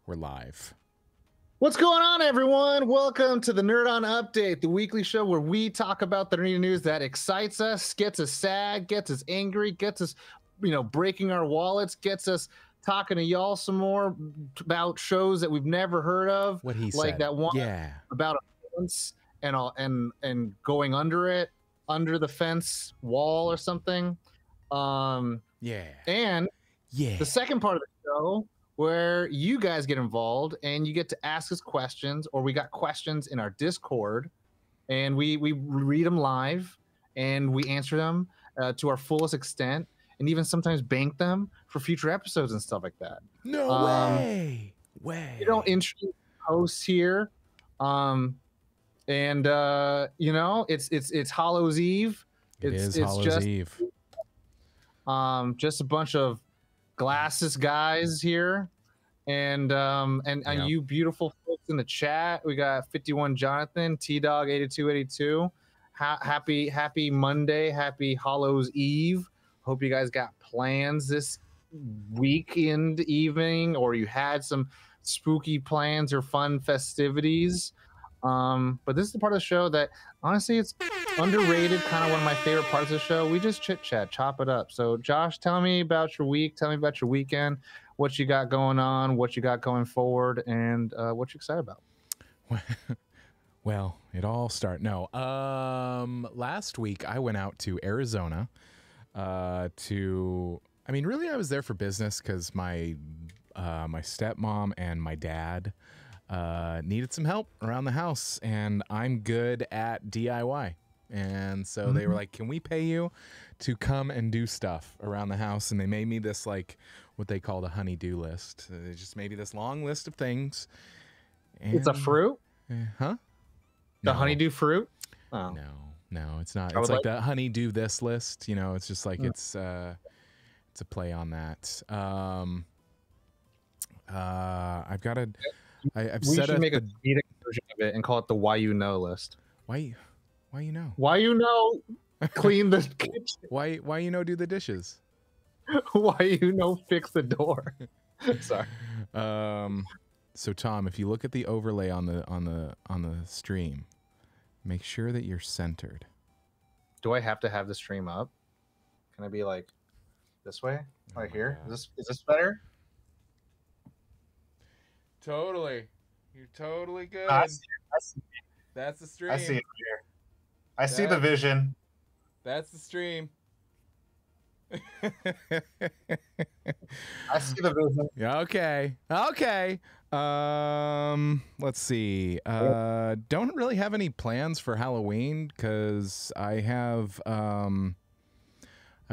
We're live. What's going on, everyone? Welcome to the Nerd On Update, the weekly show where we talk about the nerdy news that excites us, gets us sad, gets us angry, gets us, breaking our wallets, gets us talking to y'all some more about shows that we've never heard of. What he like said. that one Yeah. about a fence and going under it, under the fence wall or something. Yeah. And Yeah. the second part of the show, where you guys get involved and you get to ask us questions, or we got questions in our Discord, and we read them live and we answer them to our fullest extent, and even sometimes bank them for future episodes and stuff like that. No way. We don't introduce hosts here, it's Hallows Eve. It's Hallows Eve. Just a bunch of glasses guys here, and you beautiful folks in the chat. We got 51 Jonathan, T-Dog 8282. Happy Monday, happy Hallows Eve. Hope you guys got plans this weekend evening, or you had some spooky plans or fun festivities. But this is the part of the show that honestly it's underrated, kind of one of my favorite parts of the show. We just chit chat, chop it up. So Josh, tell me about your week, tell me about your weekend, what you got going on, what you got going forward, and what you're excited about. Well, it all started. No, last week I went out to Arizona really I was there for business because my stepmom and my dad needed some help around the house, and I'm good at DIY. And so they were like, can we pay you to come and do stuff around the house? And they made me this, like, what they called a honey-do list. They just made me this long list of things. And, it's a fruit? Huh? The No. honeydew fruit? Oh. No, it's not. It's like the honey-do this list. It's just like it's a play on that. I've got to... I've we set should make a the comedic version of it and call it the Why You Know list. Why you know? Why you know clean the kitchen? Why you know do the dishes? Why you know fix the door? Sorry. So Tom, if you look at the overlay on the stream, make sure that you're centered. Do I have to have the stream up? Can I be like this way? Right here? Is this better? Totally. You're totally good. I see it. That's the stream. I see it here. I see the vision. That's the stream. I see the vision. Yeah, okay. Let's see. Don't really have any plans for Halloween because I've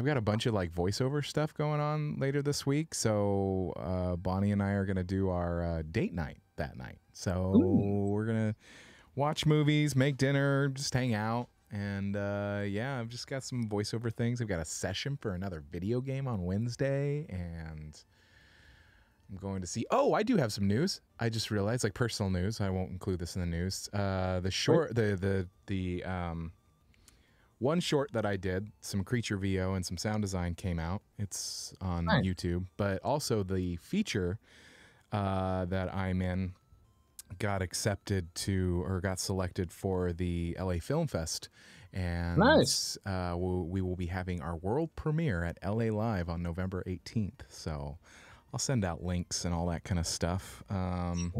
got a bunch of like voiceover stuff going on later this week. So Bonnie and I are gonna do our date night that night. So we're gonna watch movies, make dinner, just hang out. And I've just got some voiceover things. I've got a session for another video game on Wednesday, and I'm going to see. Oh, I do have some news. I just realized, like personal news. I won't include this in the news. The one short that I did, some creature VO and some sound design came out. It's on YouTube, but also the feature that I'm in got selected for the LA Film Fest, and we will be having our world premiere at LA Live on November 18th. So I'll send out links and all that kind of stuff.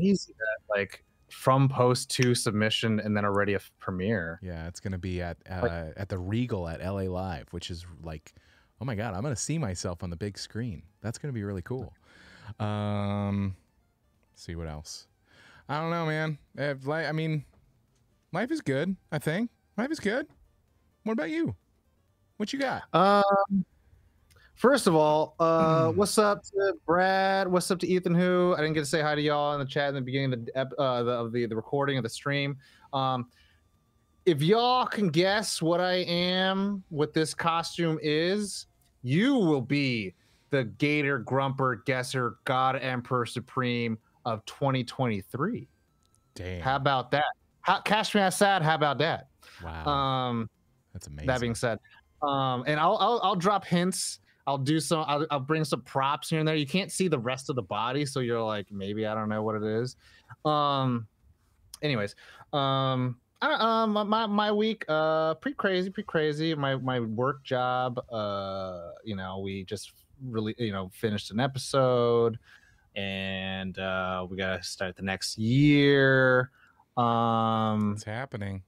Easy that, like from post to submission and then already a premiere. Yeah, it's gonna be at the Regal at LA Live, which is like, oh my god, I'm gonna see myself on the big screen. That's gonna be really cool. See what else. I don't know, man. Life is good, I think. Life is good. What about you? What you got? First of all, what's up to Brad? What's up to Ethan Who? I didn't get to say hi to y'all in the chat in the beginning of the recording of the stream. If y'all can guess what I am, what this costume is, you will be the Gator Grumper Guesser God Emperor Supreme of 2023. Damn. How about that? Cash me outside. How about that? Wow. That's amazing. That being said, and I'll drop hints I'll do some. I'll bring some props here and there. You can't see the rest of the body, so you're like, maybe I don't know what it is. Anyways, my week pretty crazy. My work job, we just really finished an episode, and we gotta start the next year. It's happening.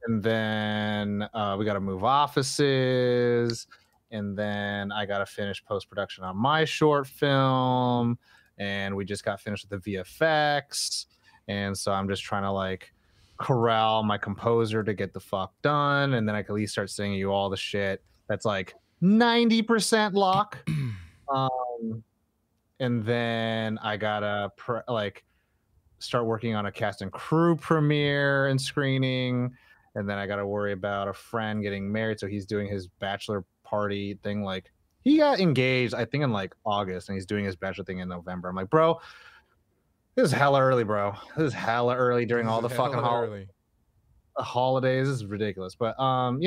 And then we gotta move offices, and then I gotta finish post-production on my short film, and we just got finished with the VFX, and so I'm just trying to like corral my composer to get the fuck done, and then I can at least start singing you all the shit that's like 90% lock. And then I gotta start working on a cast and crew premiere and screening, and then I gotta worry about a friend getting married, so he's doing his bachelor party thing. Like, he got engaged I think in like August, and he's doing his bachelor thing in November. I'm like, bro, this is hella early, bro. This is hella early during all the fucking holidays. This is ridiculous. But I'm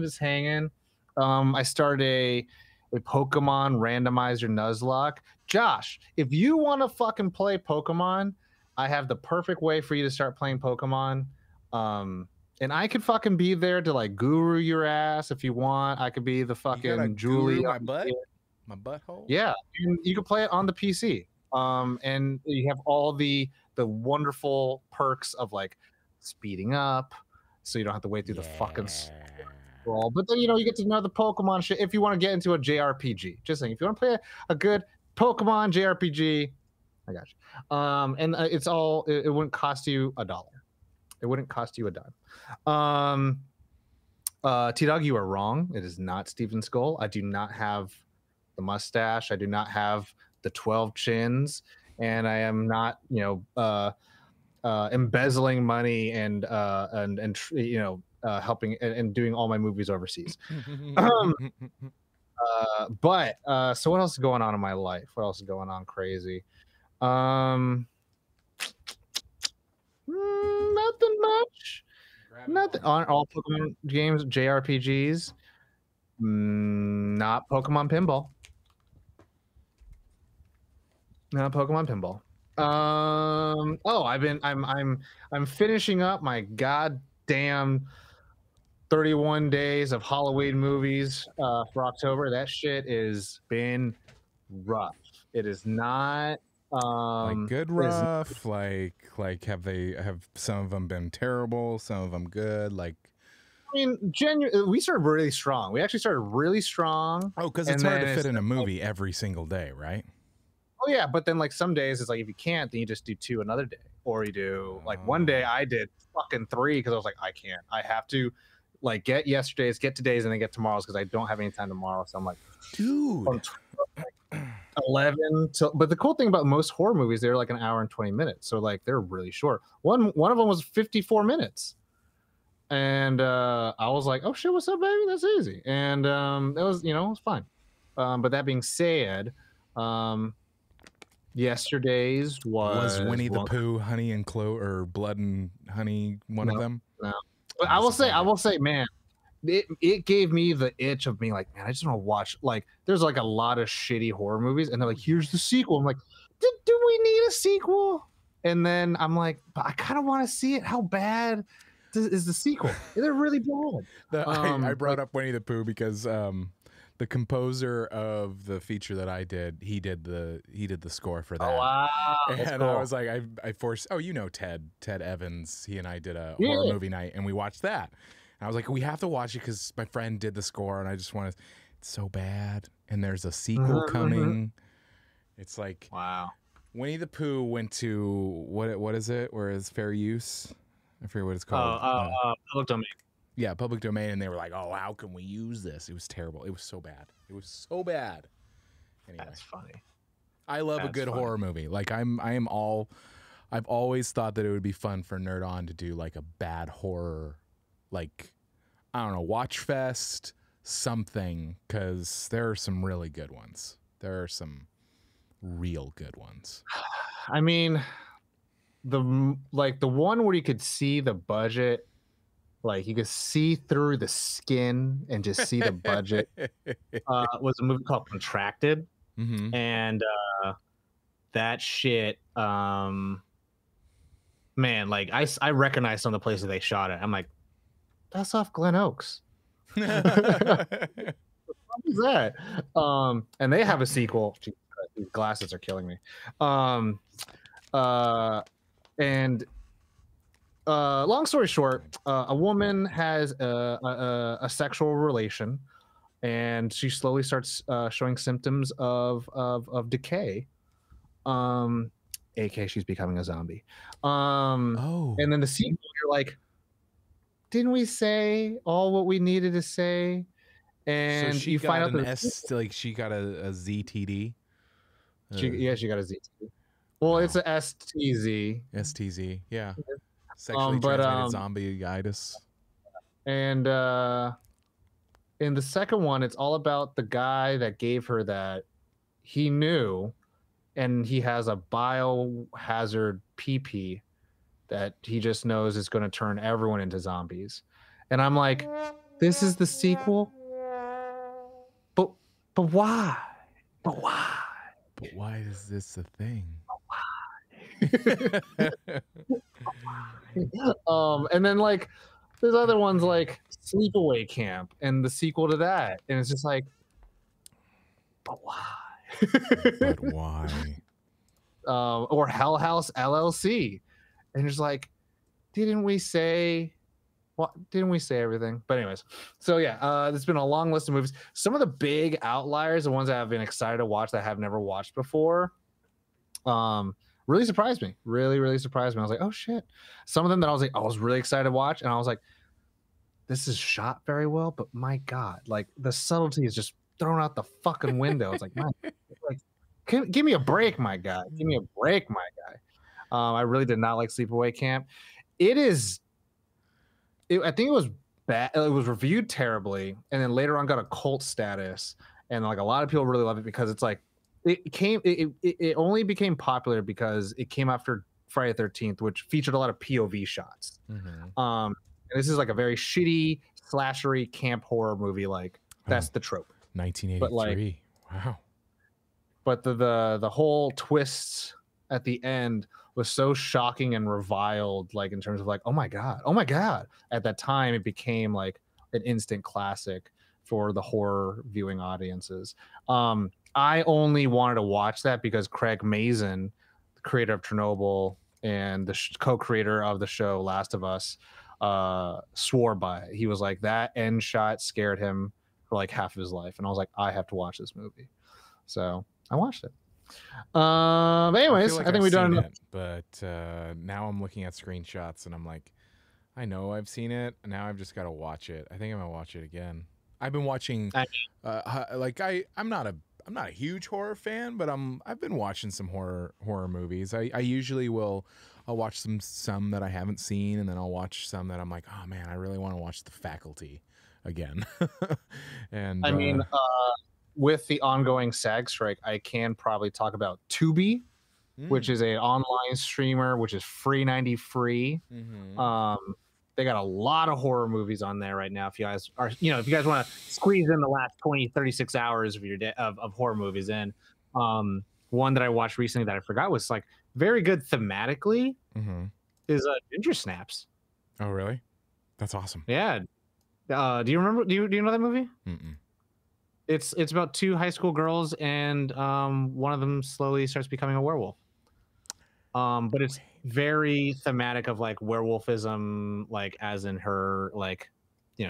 just hanging. I started a Pokemon randomizer Nuzlocke. Josh, if you want to fucking play Pokemon, I have the perfect way for you to start playing Pokemon. And I could fucking be there to like guru your ass if you want. I could be the fucking Julie. My butthole. Yeah, you can play it on the PC. And you have all the wonderful perks of like speeding up, so you don't have to wait through the fucking scroll. But then you get to know the Pokemon shit if you want to get into a JRPG. Just saying, if you want to play a good Pokemon JRPG, I got you. And it's all it wouldn't cost you $1. It wouldn't cost you a dime. T-Dog, you are wrong. It is not Steven Skull. I do not have the mustache. I do not have the 12 chins, and I am not, embezzling money and helping and doing all my movies overseas. But so what else is going on in my life? What else is going on crazy? Nothing much. Nothing on all Pokemon games, JRPGs. Not Pokemon Pinball. Not Pokemon Pinball. I'm finishing up my goddamn 31 days of Halloween movies for October. That shit has been rough. It is not like good rough. Like have some of them been terrible, some of them good. Like, I mean, we started really strong. We actually started really strong. Oh, because it's hard to fit in a movie every single day, right? Oh yeah, but then like some days it's like if you can't, then you just do 2 another day, or you do like one day I did fucking 3 because I was like, I can't. I have to like get yesterday's, get today's, and then get tomorrow's because I don't have any time tomorrow. So I'm like, dude, 11 till. But the cool thing about most horror movies, they're like an hour and 20 minutes, so like they're really short. One of them was 54 minutes, and I was like, oh shit, what's up, baby? That's easy, and it was it was fine. But that being said, yesterday's was Winnie the Pooh, Honey and or Blood and Honey one of them? No. But I will say, man, it gave me the itch of being like, man, I just want to watch. Like, there's like a lot of shitty horror movies, and they're like, here's the sequel. I'm like, do we need a sequel? And then I'm like, but I kind of want to see it. How bad is the sequel? They're really bad. I brought up Winnie the Pooh because the composer of the feature that I did, he did the score for that. Oh, wow. And cool. I was like, I forced, Ted Evans, he and I did a horror movie night, and we watched that. And I was like, we have to watch it because my friend did the score, and I just want to, it's so bad. And there's a sequel coming. It's like, wow. Winnie the Pooh went to, what is it? Where is fair use? I forget what it's called. Public domain. Yeah, public domain, and they were like, "Oh, how can we use this?" It was terrible. It was so bad. It was so bad. Anyway, that's funny. I love a good horror movie. Like I've always thought that it would be fun for Nerd On to do like a bad horror, like I don't know, watch fest something, because there are some really good ones. There are some real good ones. I mean, the one where you could see the budget Like you could see through the skin and just see the budget. Was a movie called Contracted, and that shit, man, like I recognize some of the places they shot it. I'm like, that's off Glen Oaks. What is that? And they have a sequel. Jeez, these glasses are killing me. And long story short, a woman has a sexual relation, and she slowly starts showing symptoms of decay. AK, she's becoming a zombie. And then the sequel, you're like, didn't we say all what we needed to say? And so you find out that she got a ZTD. She got a ZTD. Well, it's a STZ. STZ, yeah. Sexually transmitted zombie-itis. And in the second one, it's all about the guy that gave her that. He knew, and he has a biohazard PP that he just knows is going to turn everyone into zombies. And I'm like, this is the sequel? But why? But why? But why is this a thing? And then like there's other ones like Sleepaway Camp and the sequel to that, and it's just like, but why? But why? Or Hell House LLC, and it's like, didn't we say everything? But anyways, so yeah, there's been a long list of movies. Some of the big outliers, the ones that I've been excited to watch that I have never watched before, really surprised me. Really surprised me. I was like, oh shit. Some of them that I was really excited to watch, and I was like, this is shot very well, but my God, like the subtlety is just thrown out the fucking window. It's like, give me a break, my guy. Give me a break, my guy. I really did not like Sleepaway Camp. I think it was bad. It was reviewed terribly, and then later on got a cult status, and like a lot of people really love it because it's like it only became popular because it came after Friday the 13th, which featured a lot of POV shots. And this is like a very shitty slashery camp horror movie. Like that's the trope. 1983. But like, wow. But the whole twist at the end was so shocking and reviled, like in terms of like, oh my God. At that time, it became like an instant classic for the horror viewing audiences. I only wanted to watch that because Craig Mazin, the creator of Chernobyl and the co-creator of the show Last of Us, swore by it. He was like, that end shot scared him for like half of his life. And I was like, I have to watch this movie. So I watched it. But anyways, I think we've done enough. But now I'm looking at screenshots and I'm like, I know I've seen it. Now I've just got to watch it. I think I'm gonna watch it again. I've been watching. I'm not a huge horror fan, but I've been watching some horror movies. I usually I'll watch some that I haven't seen, and then I'll watch some that I'm like, oh man, I really want to watch The Faculty again. And I mean, with the ongoing SAG strike, I can probably talk about Tubi, which is an online streamer, which is free. They got a lot of horror movies on there right now. If you guys are, if you guys want to squeeze in the last 36 hours of your day of horror movies in, one that I watched recently that I forgot was like very good thematically is Ginger Snaps. Oh, really? That's awesome. Yeah. Do you remember? Do you know that movie? Mm-mm. It's about two high school girls, and one of them slowly starts becoming a werewolf. But it's very thematic of like werewolfism, like as in her, like,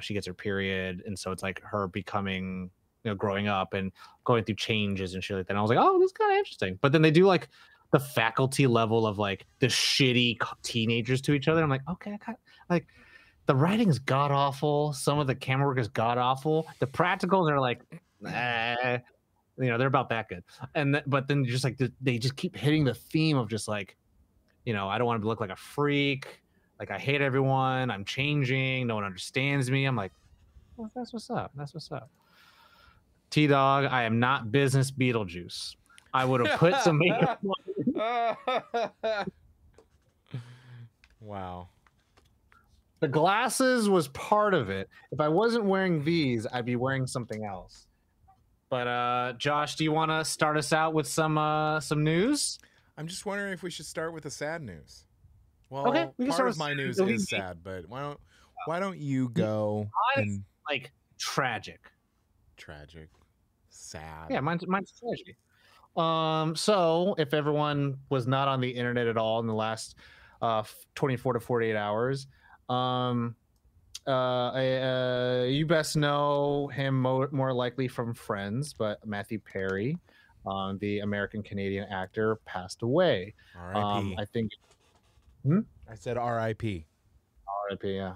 she gets her period, and so it's like her becoming, growing up and going through changes and shit like that. And I was like, oh, this is kind of interesting. But then they do like the Faculty level of like the shitty teenagers to each other. I'm like, okay, like the writing is god awful. Some of the camera work is god awful. The practicals are like, they're about that good. But then just like they just keep hitting the theme of just like, I don't want to look like a freak. Like I hate everyone. I'm changing. No one understands me. I'm like, well, that's what's up. That's what's up. T-Dog, I am not business Beetlejuice. I would have put some makeup on. Wow. The glasses was part of it. If I wasn't wearing these, I'd be wearing something else. But Josh, do you want to start us out with some news? I'm just wondering if we should start with the sad news. Well, okay, we can part start of with my news is sad, but why don't you go and like tragic, sad? Yeah, mine's tragic. So if everyone was not on the internet at all in the last 24 to 48 hours, you best know him more likely from Friends, but Matthew Perry, the American Canadian actor, passed away. R.I.P. I think. I said R.I.P. R.I.P. Yeah.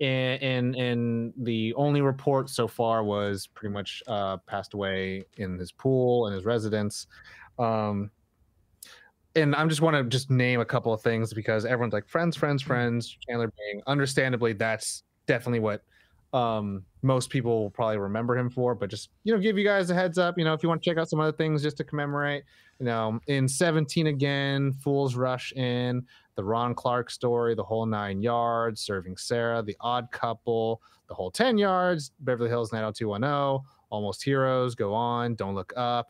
And the only report so far was pretty much passed away in his pool in his residence. And I just want to just name a couple of things because everyone's like friends. Chandler Bing. Understandably, that's definitely what most people will probably remember him for. But just give you guys a heads up. If you want to check out some other things just to commemorate. In 17 again, Fools Rush In, the Ron Clark Story, The Whole 9 Yards, Serving Sarah, The Odd Couple, The Whole 10 Yards, Beverly Hills 90210, Almost Heroes, Go On, Don't Look Up,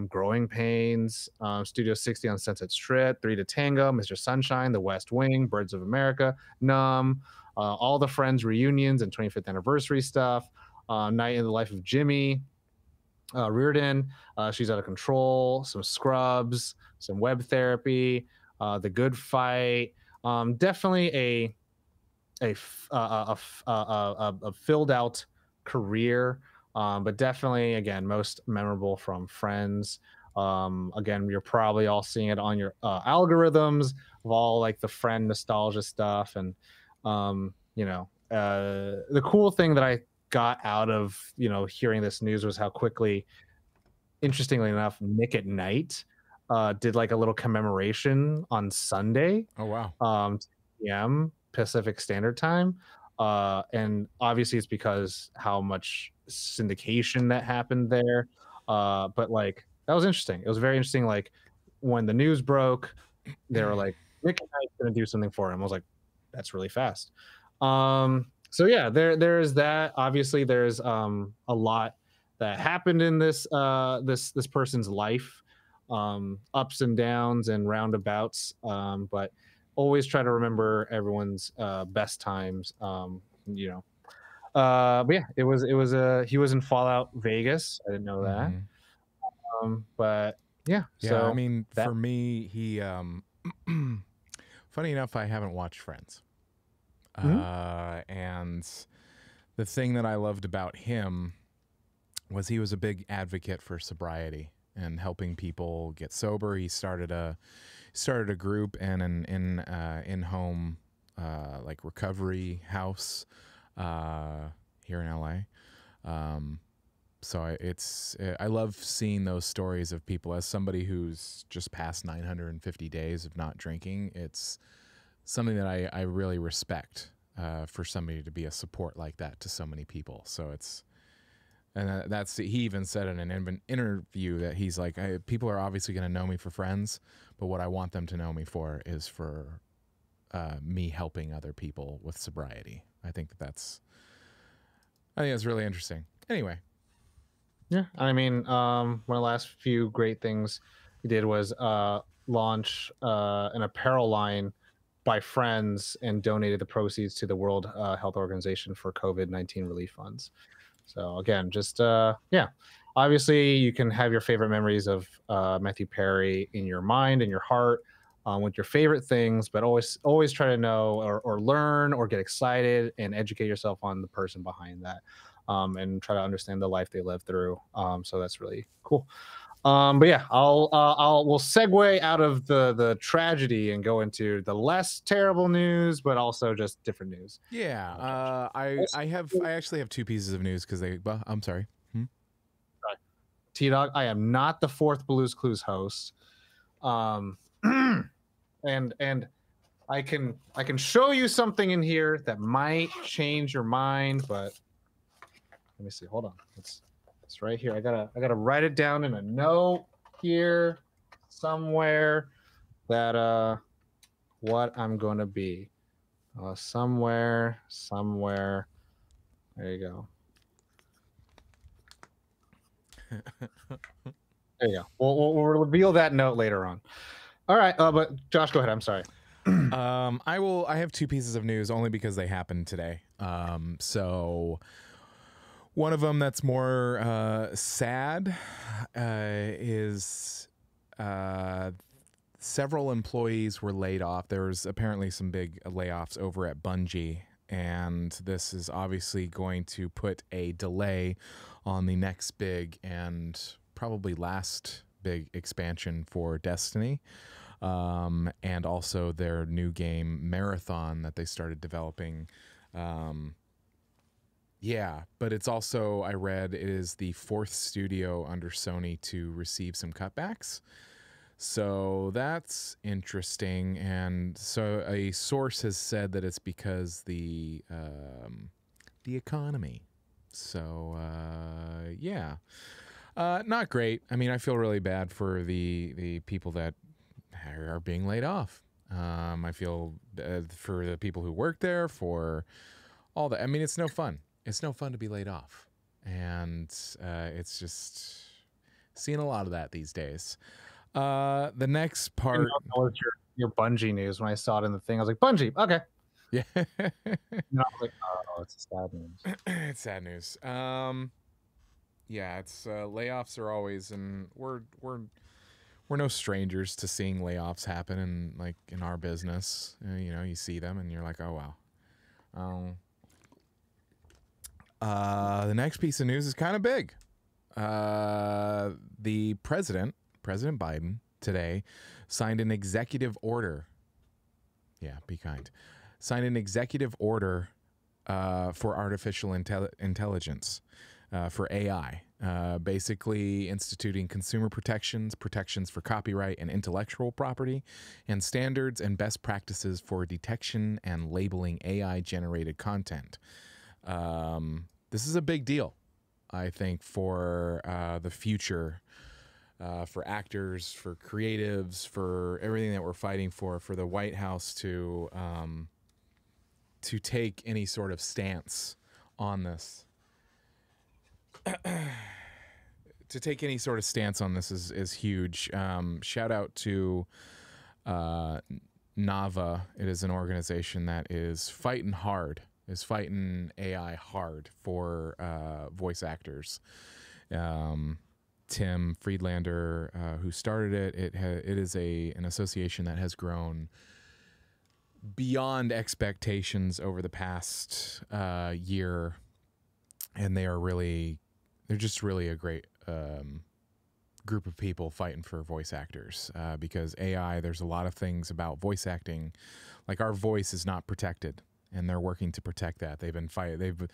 Growing Pains, Studio 60 on Sunset Strip, 3 to Tango, Mr. Sunshine, The West Wing, Birds of America, Numb, all the Friends reunions and 25th anniversary stuff, Night in the Life of Jimmy, Reardon, She's Out of Control, some Scrubs, some Web Therapy, The Good Fight. Definitely a filled out career, but definitely again most memorable from Friends. Again, you're probably all seeing it on your algorithms of all like the Friend nostalgia stuff, and the cool thing that I got out of hearing this news was how quickly, interestingly enough, Nick at Night did like a little commemoration on Sunday. Oh wow. 2 p.m. Pacific Standard Time, and obviously it's because how much syndication that happened there. But like that was interesting. It was very interesting. Like when the news broke, they were like, Nick at Night's gonna do something for him. I was like, that's really fast. So yeah, there's that. Obviously, there's a lot that happened in this person's life, ups and downs and roundabouts. But always try to remember everyone's best times. But yeah, he was in Fallout Vegas. I didn't know that. But yeah. So I mean, for me, he funny enough, I haven't watched Friends. And the thing that I loved about him was he was a big advocate for sobriety and helping people get sober. He started a group and an in-home like recovery house here in LA. So I love seeing those stories of people. As somebody who's just passed 950 days of not drinking, it's something that I really respect for somebody to be a support like that to so many people. So he even said in an interview that he's like, people are obviously going to know me for Friends, but what I want them to know me for is for me helping other people with sobriety. I think that's really interesting. Anyway. Yeah, I mean, one of the last few great things he did was launch an apparel line by Friends and donated the proceeds to the World Health Organization for COVID-19 relief funds. So again, just obviously you can have your favorite memories of Matthew Perry in your mind and your heart with your favorite things, but always try to know or learn or get excited and educate yourself on the person behind that. And try to understand the life they lived through. So that's really cool. But yeah, we'll segue out of the tragedy and go into the less terrible news, but also just different news. Yeah, I actually have two pieces of news because I'm sorry. T-Dog, I am not the fourth Blue's Clues host, and I can show you something in here that might change your mind, but. Let me see. Hold on. It's right here. I gotta write it down in a note here somewhere that what I'm gonna be. Somewhere. There you go. There you go. We'll reveal that note later on. All right, but Josh, go ahead. I'm sorry. I have two pieces of news only because they happened today. So one of them that's more sad is several employees were laid off. There was apparently some big layoffs over at Bungie, and this is obviously going to put a delay on the next big and probably last big expansion for Destiny. And also their new game Marathon that they started developing. Yeah, but it's also, I read, it is the fourth studio under Sony to receive some cutbacks. So that's interesting. And so a source has said that it's because the economy. So yeah, not great. I mean, I feel really bad for the people that are being laid off. I feel for the people who work there, for all that. I mean, it's no fun. It's no fun to be laid off. And it's just seeing a lot of that these days. The next part. Your Bungie news. When I saw it in the thing, I was like, Bungie, okay. Yeah. I was like, oh, it's sad news. It's sad news. Yeah, it's layoffs are always, and we're no strangers to seeing layoffs happen in our business. You see them and you're like, oh wow. The next piece of news is kind of big. The President Biden, today signed an executive order. Yeah, be kind. Signed an executive order for artificial intelligence, for AI. Basically instituting consumer protections for copyright and intellectual property, and standards and best practices for detection and labeling AI-generated content. This is a big deal, I think, for the future, for actors, for creatives, for everything that we're fighting for the White House to take any sort of stance on this. To take any sort of stance on this is huge. Shout out to Nava. It is an organization that is fighting AI hard for voice actors. Tim Friedlander, who started it, it is an association that has grown beyond expectations over the past year, and they're just really a great group of people fighting for voice actors, because AI, there's a lot of things about voice acting, like our voice is not protected, and they're working to protect that. They've been fighting.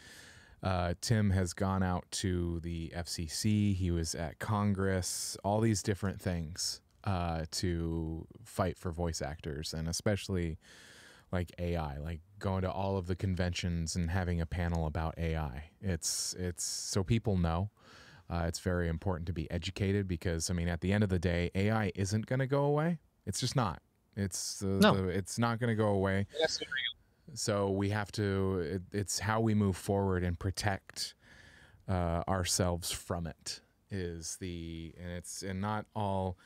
Tim has gone out to the FCC. He was at Congress, all these different things to fight for voice actors, and especially like AI, like going to all of the conventions and having a panel about AI. It's so people know. It's very important to be educated, because, I mean, at the end of the day, AI isn't going to go away. It's just not. It's not going to go away. Yes. So we have to. It's how we move forward and protect ourselves from it. And not all.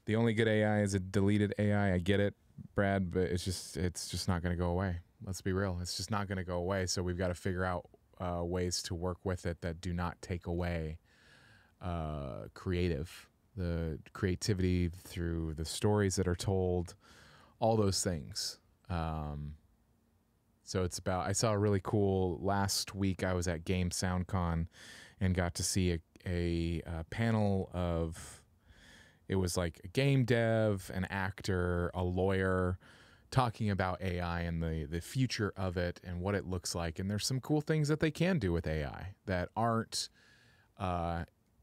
The only good AI is a deleted AI. I get it, Brad, but it's just not going to go away. Let's be real. It's just not going to go away. So we've got to figure out ways to work with it that do not take away the creativity through the stories that are told, all those things. So it's about, I saw a really cool, last week I was at Game SoundCon and got to see a panel of, it was like a game dev, an actor, a lawyer, talking about AI and the future of it and what it looks like. And there's some cool things that they can do with AI that aren't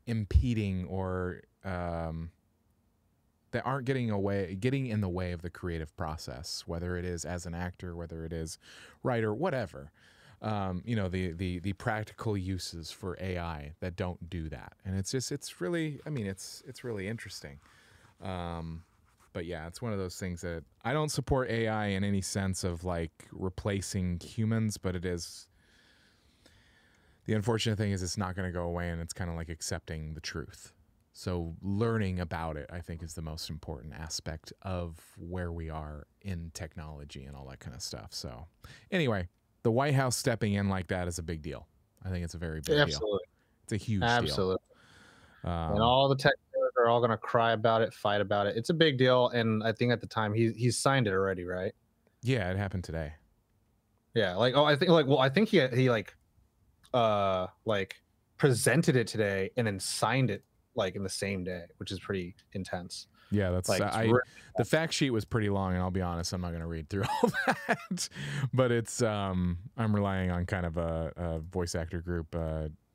impeding or that aren't getting in the way of the creative process, whether it is as an actor, whether it is writer, whatever. The practical uses for AI that don't do that. And it's really interesting. But yeah, it's one of those things that I don't support AI in any sense of like replacing humans, but it is. The unfortunate thing is it's not going to go away, and it's kind of like accepting the truth. So learning about it, I think, is the most important aspect of where we are in technology and all that kind of stuff. So anyway, the White House stepping in like that is a big deal. I think it's a very big deal. It's a huge deal. And all the tech are all going to cry about it, fight about it. It's a big deal. And I think at the time he's signed it already, right? Yeah, it happened today. Yeah. Like, oh, I think like, well, I think he like presented it today and then signed it like in the same day, which is pretty intense. Yeah, that's like the fact sheet was pretty long, and I'll be honest, I'm not going to read through all that. But it's I'm relying on kind of a voice actor group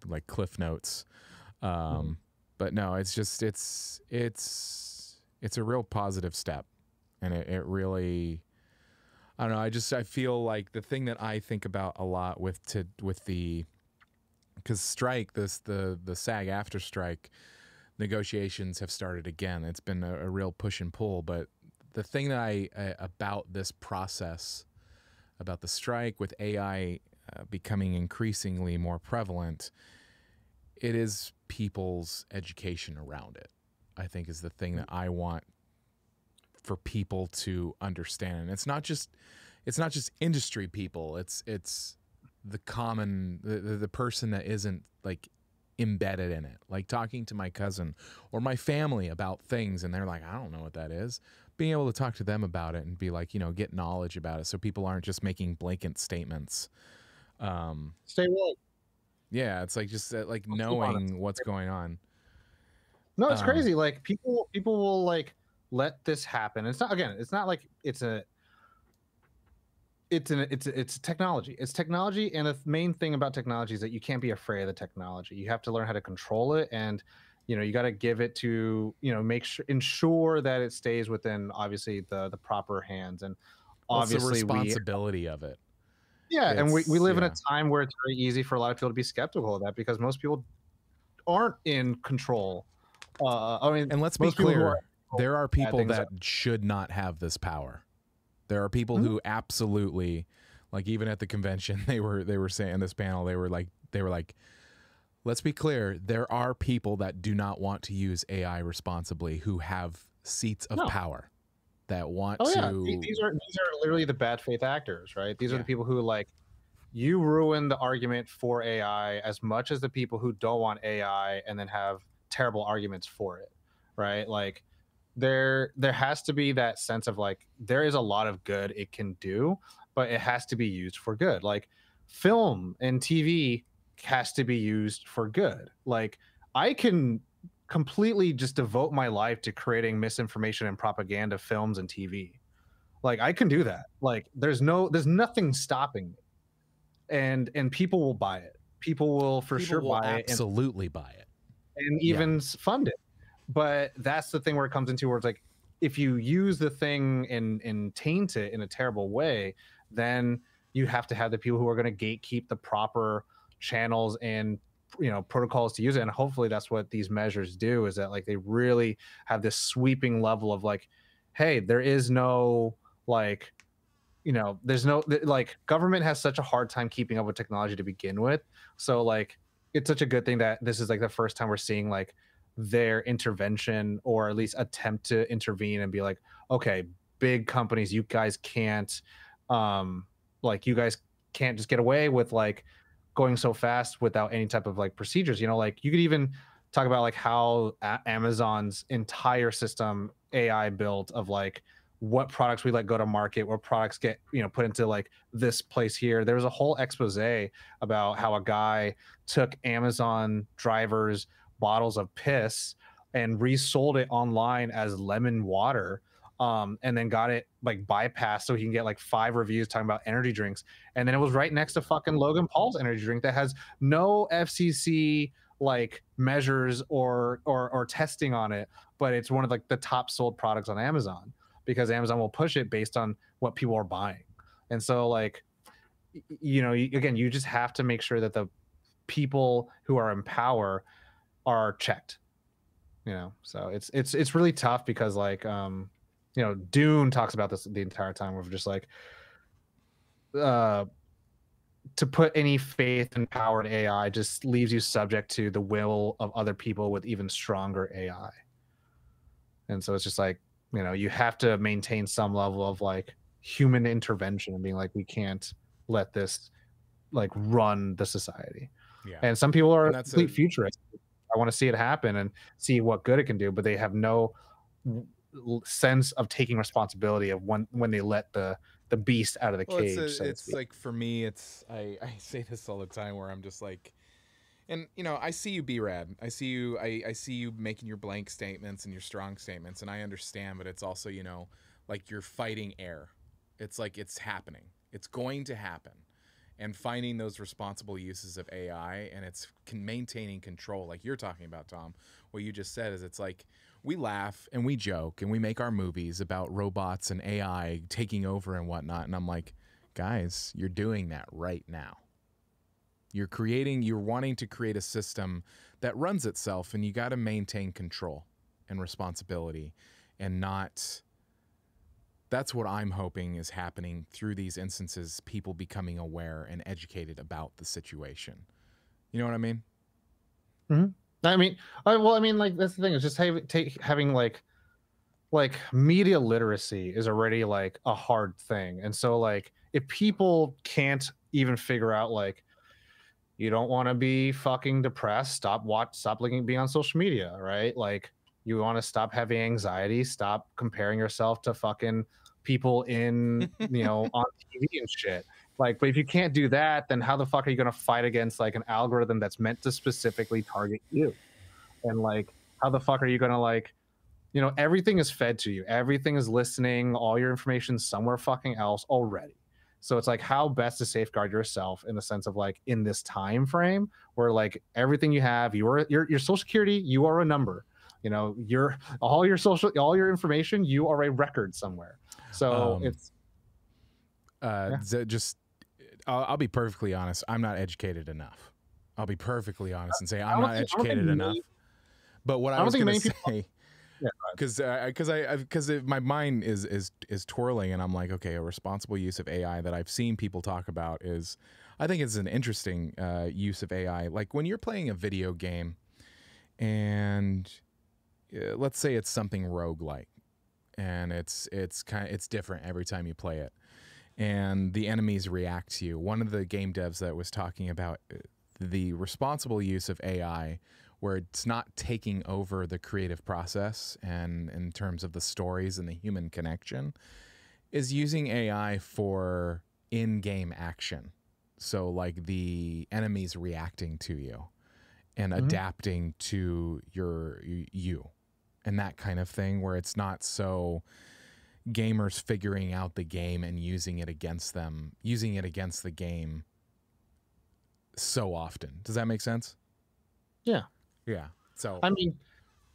like Cliff Notes. But no, it's just it's a real positive step, and it really, I don't know. I feel like the thing that I think about a lot with the, because strike, the SAG after strike negotiations have started again. It's been a real push and pull. But the thing that about this process, about the strike with AI becoming increasingly more prevalent, it is people's education around it, I think, is the thing that I want for people to understand. And it's not just industry people. It's the common, the person that isn't like embedded in it, like talking to my cousin or my family about things, and they're like, I don't know what that is. Being able to talk to them about it and be like, get knowledge about it, so people aren't just making blanket statements. Stay woke. Yeah, it's like just like knowing what's going on. No, it's crazy. Like people will like let this happen. It's not like it's technology. It's technology, and the main thing about technology is that you can't be afraid of the technology. You have to learn how to control it, and you got to give it to ensure that it stays within obviously the proper hands, and obviously the responsibility of it. Yeah, and we live in a time where it's very easy for a lot of people to be skeptical of that because most people aren't in control. I mean, and let's be clear, there are people that should not have this power. There are people who absolutely, like, even at the convention, they were saying in this panel, they were like, let's be clear, there are people that do not want to use AI responsibly who have seats of power that want to. These are literally the bad faith actors, right? These are the people who like, you ruin the argument for AI as much as the people who don't want AI and then have terrible arguments for it, right? Like there has to be that sense of like, there is a lot of good it can do, but it has to be used for good. Like film and TV has to be used for good. Like I can completely just devote my life to creating misinformation and propaganda films and TV. Like I can do that. Like there's nothing stopping me. And people will buy it. People will sure buy it. Absolutely buy it. And even fund it. But that's the thing where it comes into where it's like, if you use the thing and taint it in a terrible way, then you have to have the people who are going to gatekeep the proper channels and protocols to use it. And hopefully that's what these measures do, is that like they really have this sweeping level of like, hey, there is no like, there's no like, government has such a hard time keeping up with technology to begin with. So like it's such a good thing that this is like the first time we're seeing like their intervention, or at least attempt to intervene and be like, okay, big companies, you guys can't you guys can't just get away with like going so fast without any type of like procedures. Like you could even talk about like how Amazon's entire system AI built of like what products we let go to market, what products get put into like this place here. There was a whole expose about how a guy took Amazon drivers' bottles of piss and resold it online as lemon water, and then got it like bypassed so he can get like 5 reviews talking about energy drinks. And then it was right next to fucking Logan Paul's energy drink that has no FCC like measures or testing on it, but it's one of like the top sold products on Amazon because Amazon will push it based on what people are buying. And so like, again, you just have to make sure that the people who are in power are checked. So it's really tough because like you know, Dune talks about this the entire time. We're just like, uh, to put any faith and power in AI just leaves you subject to the will of other people with even stronger AI. And so it's just like, you know, you have to maintain some level of like human intervention and being like, we can't let this like run the society. Yeah. And some people are And that's complete futurists. I want to see it happen and see what good it can do, but they have no sense of taking responsibility of when they let the beast out of the well, cage. So to it's speak. like for me, I say this all the time where I'm just like, and you know, I see you, B-Rad. I see you. I see you making your blank statements and your strong statements, and I understand. But it's also, you know, like you're fighting air. It's like it's happening. It's going to happen, and finding those responsible uses of AI and it's maintaining control, like you're talking about, Tom. What you just said is it's like we laugh and we joke and we make our movies about robots and AI taking over and whatnot, and I'm like, guys, you're doing that right now. You're wanting to create a system that runs itself, and you got to maintain control and responsibility and not. That's what I'm hoping is happening through these instances, people becoming aware and educated about the situation. You know what I mean? Mm-hmm. I mean, like that's the thing. It's just having like media literacy is already like a hard thing, and so like if people can't even figure out like you don't want to be fucking depressed, stop being on social media, right? Like you want to stop having anxiety, stop comparing yourself to fucking people in you know on TV and shit. Like, but if you can't do that, then how the fuck are you gonna fight against like an algorithm that's meant to specifically target you? And like, how the fuck are you gonna like, you know, everything is fed to you, everything is listening, all your information somewhere fucking else already. So it's like how best to safeguard yourself in the sense of like in this time frame where like everything you have, your social security, you are a number. You know, all your information, you are a record somewhere. So it's just I'll be perfectly honest. I'm not educated enough. I'll be perfectly honest and say I'm not educated enough. But what I was going to say, because my mind is twirling, and I'm like, okay, a responsible use of AI that I've seen people talk about is, I think it's an interesting use of AI. Like when you're playing a video game, and let's say it's something roguelike, and it's different every time you play it, and the enemies react to you. One of the game devs that was talking about the responsible use of AI, where it's not taking over the creative process and in terms of the stories and the human connection, is using AI for in-game action. So like the enemies reacting to you and adapting to you and that kind of thing, where it's not so gamers figuring out the game and using it against the game so often. Does that make sense? Yeah. Yeah. So I mean,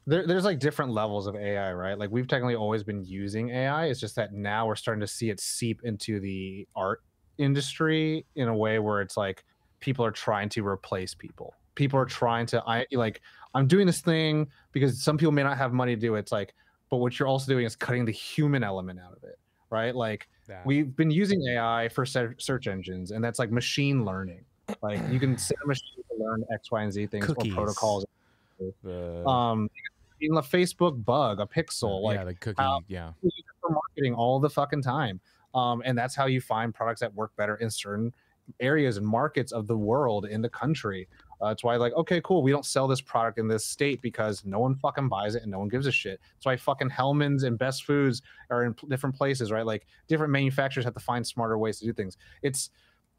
there's like different levels of AI, right? Like we've technically always been using AI. It's just that now we're starting to see it seep into the art industry in a way where it's like people are trying to replace people. People are trying to I'm doing this thing because some people may not have money to do it. It's like, but what you're also doing is cutting the human element out of it, right? Like we've been using AI for search engines, and that's like machine learning. Like you can set a machine to learn X, Y, and Z things or protocols. Even a Facebook bug, a pixel, like the cookie, for marketing all the fucking time. And that's how you find products that work better in certain areas and markets of the world, in the country. It's why like, okay, cool, we don't sell this product in this state because no one fucking buys it and no one gives a shit. That's why fucking Hellman's and Best Foods are in different places, right? Like different manufacturers have to find smarter ways to do things. It's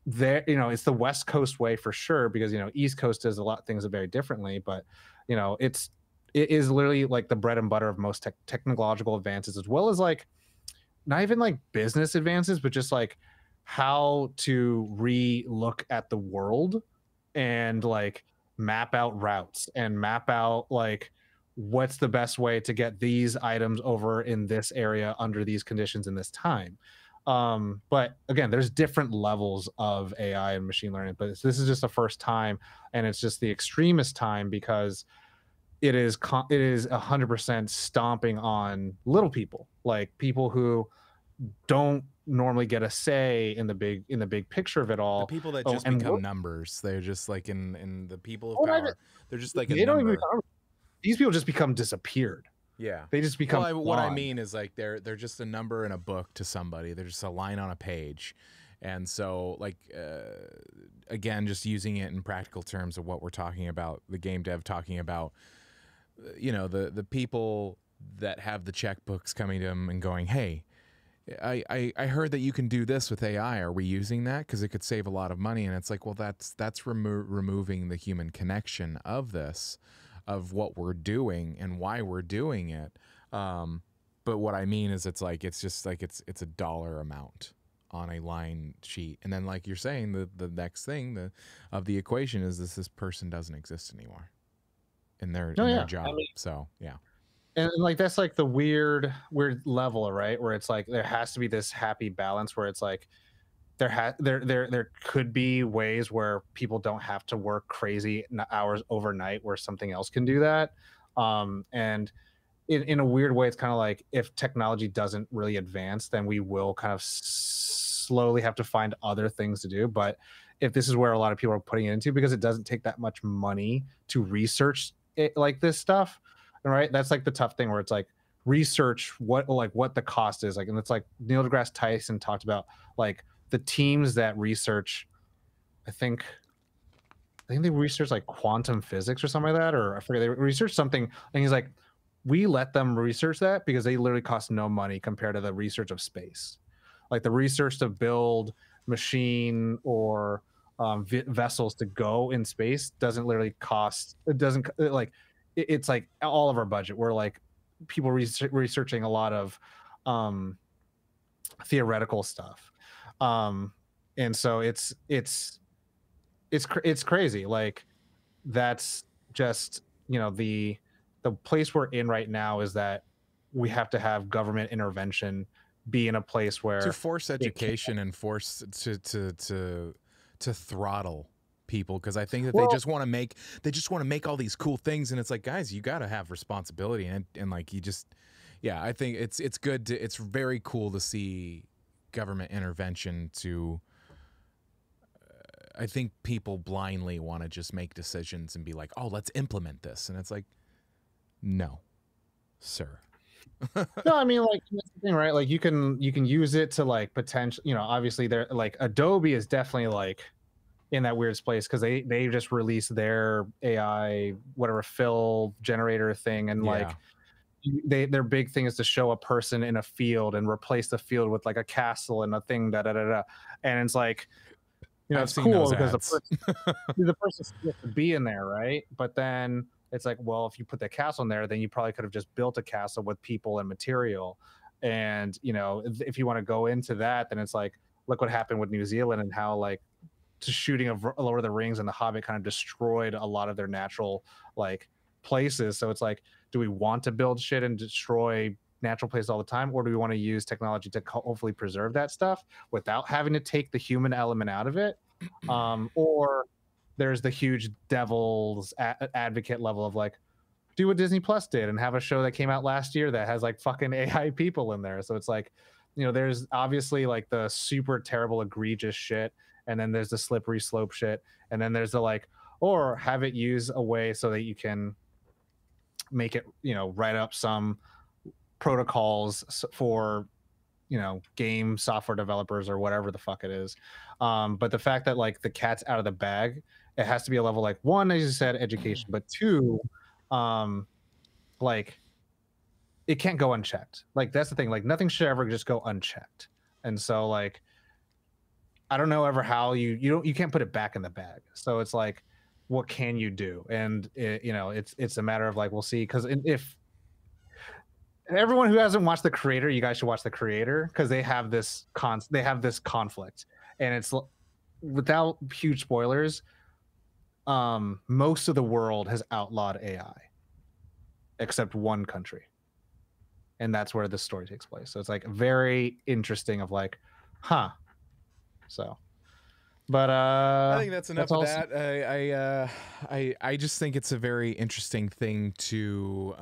there, you know, it's the West Coast way for sure, because you know East Coast does a lot of things very differently, but you know it is literally like the bread and butter of most technological advances, as well as like not even like business advances, but just like how to re-look at the world and like map out routes and map out like what's the best way to get these items over in this area under these conditions in this time. But again, there's different levels of AI and machine learning, but this is just the first time, and it's just the extremist time because it is 100% stomping on little people, like people who don't normally get a say in the big picture of it all. The people that Oh, just and become numbers. They're just like in the people of well, power. They're just like a they don't even number. become, these people just become disappeared. Yeah, they just become. Well, what I mean is like they're just a number in a book to somebody. They're just a line on a page, and so like again, just using it in practical terms of what we're talking about, the game dev talking about, you know, the people that have the checkbooks coming to them and going, hey. I heard that you can do this with AI. Are we using that? Because it could save a lot of money. And it's like, well, that's removing the human connection of this, of what we're doing and why we're doing it. But what I mean is, it's like it's just like it's a dollar amount on a line sheet, and then like you're saying, the next thing of the equation is this person doesn't exist anymore in their job. I mean, so yeah. And like that's like the weird level, right? Where it's like there has to be this happy balance where it's like there could be ways where people don't have to work crazy hours overnight where something else can do that. And in a weird way, it's kind of like if technology doesn't really advance, then we will kind of slowly have to find other things to do. But if this is where a lot of people are putting it into, because it doesn't take that much money to research it, like this stuff, right? That's like the tough thing where it's like research what the cost is like. And it's like Neil deGrasse Tyson talked about, like the teams that research, I think they research like quantum physics or something like that, or I forget, they research something, and he's like, we let them research that because they literally cost no money compared to the research of space. Like the research to build machine or vessels to go in space doesn't literally cost, it doesn't like, it's like all of our budget. We're like people researching a lot of theoretical stuff, and so it's crazy. Like that's just, you know, the place we're in right now is that we have to have government intervention be in a place where to force education and force to throttle people, because I think that they just want to make all these cool things, and it's like, guys, you got to have responsibility, and like you just, yeah, I think it's good to, it's very cool to see government intervention to I think people blindly want to just make decisions and be like, oh, let's implement this, and it's like, no, sir. No, I mean, like that's the thing, right? Like you can use it to like potential, you know, obviously they're like Adobe is definitely like in that weird place because they just released their AI whatever fill generator thing, and like their big thing is to show a person in a field and replace the field with like a castle and a thing and it's like, you know, it's cool because the person gets to be in there, right? But then it's like, well, if you put the castle in there, then you probably could have just built a castle with people and material. And, you know, if you want to go into that, then it's like, look what happened with New Zealand and how like just shooting of Lord of the Rings and The Hobbit kind of destroyed a lot of their natural like places. So it's like, do we want to build shit and destroy natural places all the time, or do we want to use technology to hopefully preserve that stuff without having to take the human element out of it? Or there's the huge devil's advocate level of like, do what Disney Plus did and have a show that came out last year that has like fucking AI people in there. So it's like, you know, there's obviously like the super terrible egregious shit, and then there's the slippery slope shit, and then there's the like, or have it use a way so that you can make it, you know, write up some protocols for, you know, game software developers or whatever the fuck it is. But the fact that like the cat's out of the bag, it has to be a level like, one, as you said, education, but two, like it can't go unchecked. Like that's the thing, like nothing should ever just go unchecked. And so like I don't know ever how you can't put it back in the bag. So it's like, what can you do? And you know, it's a matter of like, we'll see. Because if everyone who hasn't watched The Creator, you guys should watch The Creator, because they have this conflict, and it's without huge spoilers. Most of the world has outlawed AI, except one country, and that's where this story takes place. So it's like very interesting. Of like, huh. So, but I think that's enough of that. I just think it's a very interesting thing to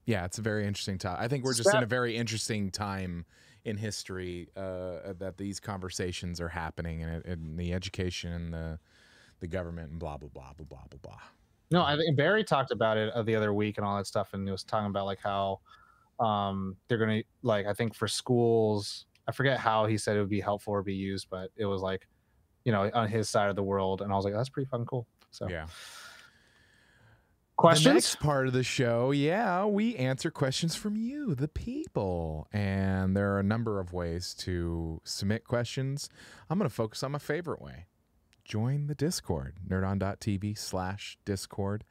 Yeah, it's a very interesting time. I think we're just in a very interesting time in history that these conversations are happening, and the education and the government and blah blah blah blah blah blah blah. No, I think Barry talked about it the other week and all that stuff, and he was talking about like how they're gonna, like, I think for schools, I forget how he said it would be helpful or be used, but it was like, you know, on his side of the world, and I was like, that's pretty fucking cool. So yeah. Questions? The next part of the show, we answer questions from you, the people. And there are a number of ways to submit questions. I'm going to focus on my favorite way. Join the Discord, nerdon.tv/Discord.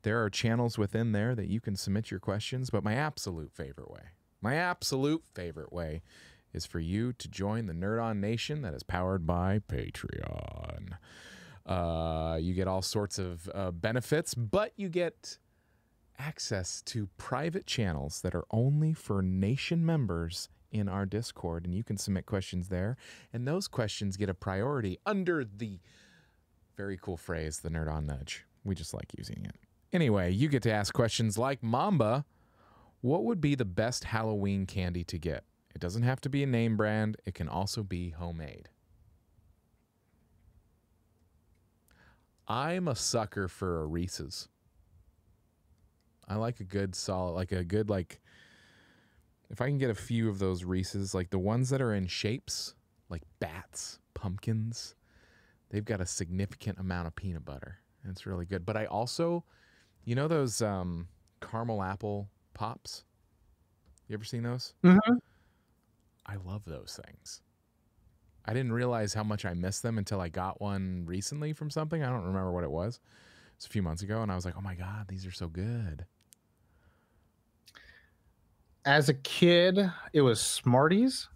There are channels within there that you can submit your questions, but my absolute favorite way is for you to join the Nerd On Nation that is powered by Patreon. You get all sorts of benefits, but you get access to private channels that are only for Nation members in our Discord, and you can submit questions there, and those questions get a priority under the very cool phrase, the Nerd On Nudge. We just like using it. Anyway, you get to ask questions like, Mamba, what would be the best Halloween candy to get? It doesn't have to be a name brand. It can also be homemade. I'm a sucker for a Reese's. I like a good solid, like if I can get a few of those Reese's, like the ones that are in shapes, like bats, pumpkins, they've got a significant amount of peanut butter. And it's really good. But I also, you know those caramel apple pops? You ever seen those? Mm-hmm. I love those things. I didn't realize how much I missed them until I got one recently from something. I don't remember what it was. It's a few months ago, and I was like, oh my God, these are so good. As a kid, it was Smarties.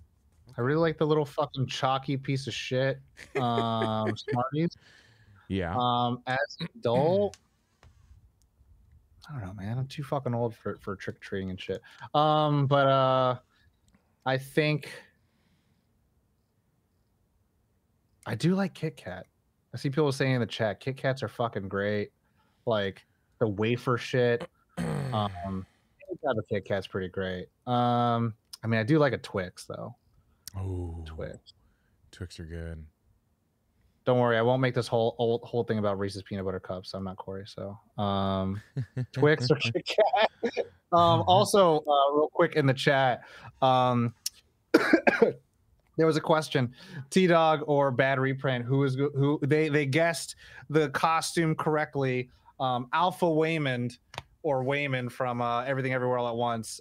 I really like the little fucking chalky piece of shit Smarties. Yeah. As an adult, I don't know, man. I'm too fucking old for trick-or-treating and shit. But I think I do like Kit Kat. I see people saying in the chat, Kit Kats are fucking great. Like the wafer shit. The Kit Kat's pretty great. I mean, I do like a Twix though. Oh, Twix are good. Don't worry, I won't make this whole thing about Reese's peanut butter cups. I'm not Corey, so Twix or Kit Kat. Also, real quick in the chat, there was a question: T-Dog or Bad Reprint? Who they guessed the costume correctly. Alpha Waymond or Waymond from Everything Everywhere All at Once.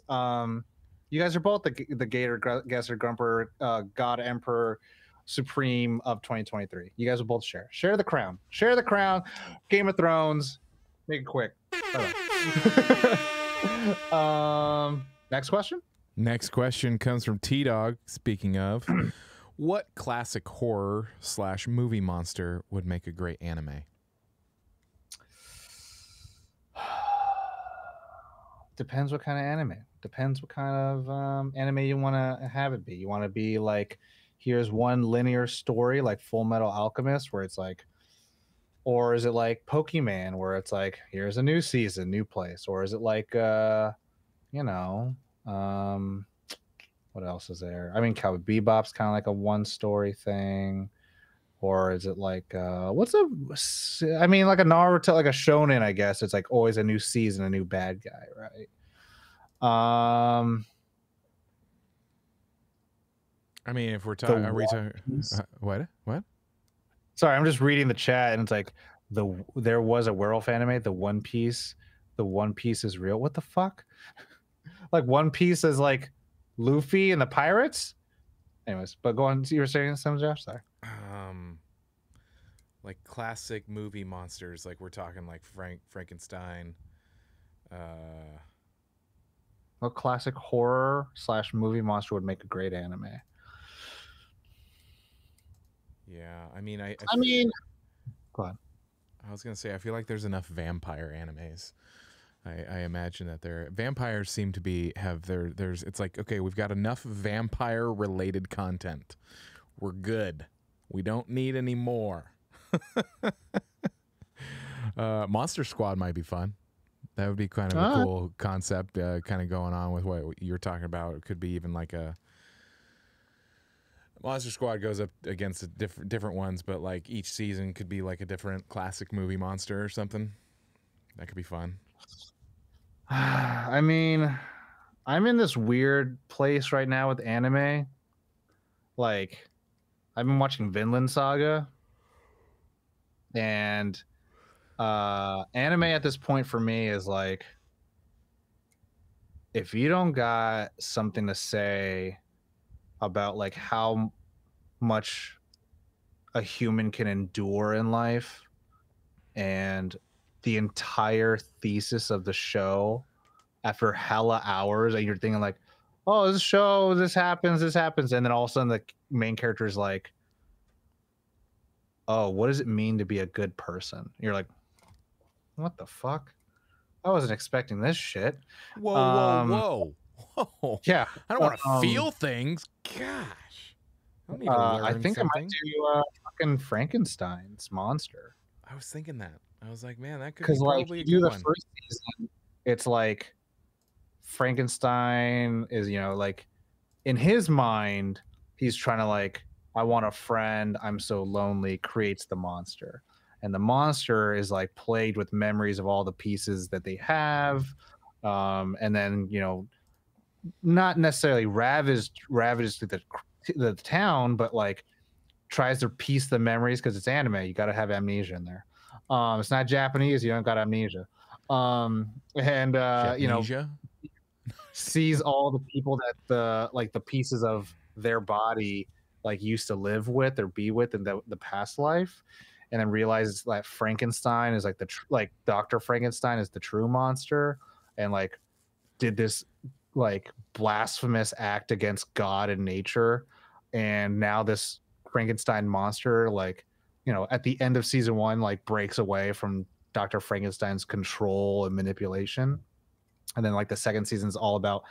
You guys are both the Gator Guesser Grumper God Emperor Supreme of 2023. You guys will both share the crown. Share the crown. Game of Thrones. Make it quick. Next question. Next question comes from T-Dog. Speaking of, what classic horror / movie monster would make a great anime? Depends what kind of anime. Depends what kind of anime you want to have it be. You want to be like, here's one linear story like Full Metal Alchemist where it's like, or is it like Pokemon where it's like, here's a new season, new place, or is it like you know, what else is there? I mean, Cowboy Bebop's kind of like a one story thing, or is it like like a Naruto, like a shonen? I guess it's like always a new season, a new bad guy, right? I mean, if we're talking, are we talking? What? Sorry, I'm just reading the chat, and it's like there was a werewolf anime, the One Piece. The One Piece is real. What the fuck? Like One Piece is like Luffy and the pirates. Anyways, but go on. You were saying something, Josh? Sorry. Like classic movie monsters. Like we're talking like Frankenstein. What classic horror / movie monster would make a great anime? Yeah, I mean, go on. I was gonna say I feel like there's enough vampire animes. I imagine that vampires seem to there's it's like, okay, we've got enough vampire related content. We're good. We don't need any more. Monster Squad might be fun. That would be kind of a cool concept, kind of going on with what you're talking about. It could be even like a Monster Squad goes up against different ones, but like each season could be like a different classic movie monster or something. That could be fun. I mean, I'm in this weird place right now with anime. Like, I've been watching Vinland Saga, and anime at this point for me is like, if you don't got something to say about like how much a human can endure in life and the entire thesis of the show after hella hours, and you're thinking like, oh, this show, this happens, and then all of a sudden the main character is like, oh, what does it mean to be a good person? You're like, what the fuck? I wasn't expecting this shit. Whoa. Yeah, I don't want to feel things. Gosh, I don't need to learn I think something. I might do fucking Frankenstein's monster. I was thinking that. I was like, man, that could be Because like probably you a do good the one. first season, it's like Frankenstein is, you know, like in his mind, he's trying to like, I want a friend, I'm so lonely, creates the monster. And the monster is like plagued with memories of all the pieces that they have. And then, you know, not necessarily ravages the town, but like tries to piece the memories because it's anime. You got to have amnesia in there. It's not Japanese. You don't got amnesia. You know, sees all the people that the pieces of their body like used to live with or be with in the past life, and then realizes that Frankenstein is like like Dr. Frankenstein is the true monster, and like did this like blasphemous act against God and nature, and now this Frankenstein monster, like, you know, at the end of season 1, like breaks away from Dr. Frankenstein's control and manipulation. And then like the second season is all about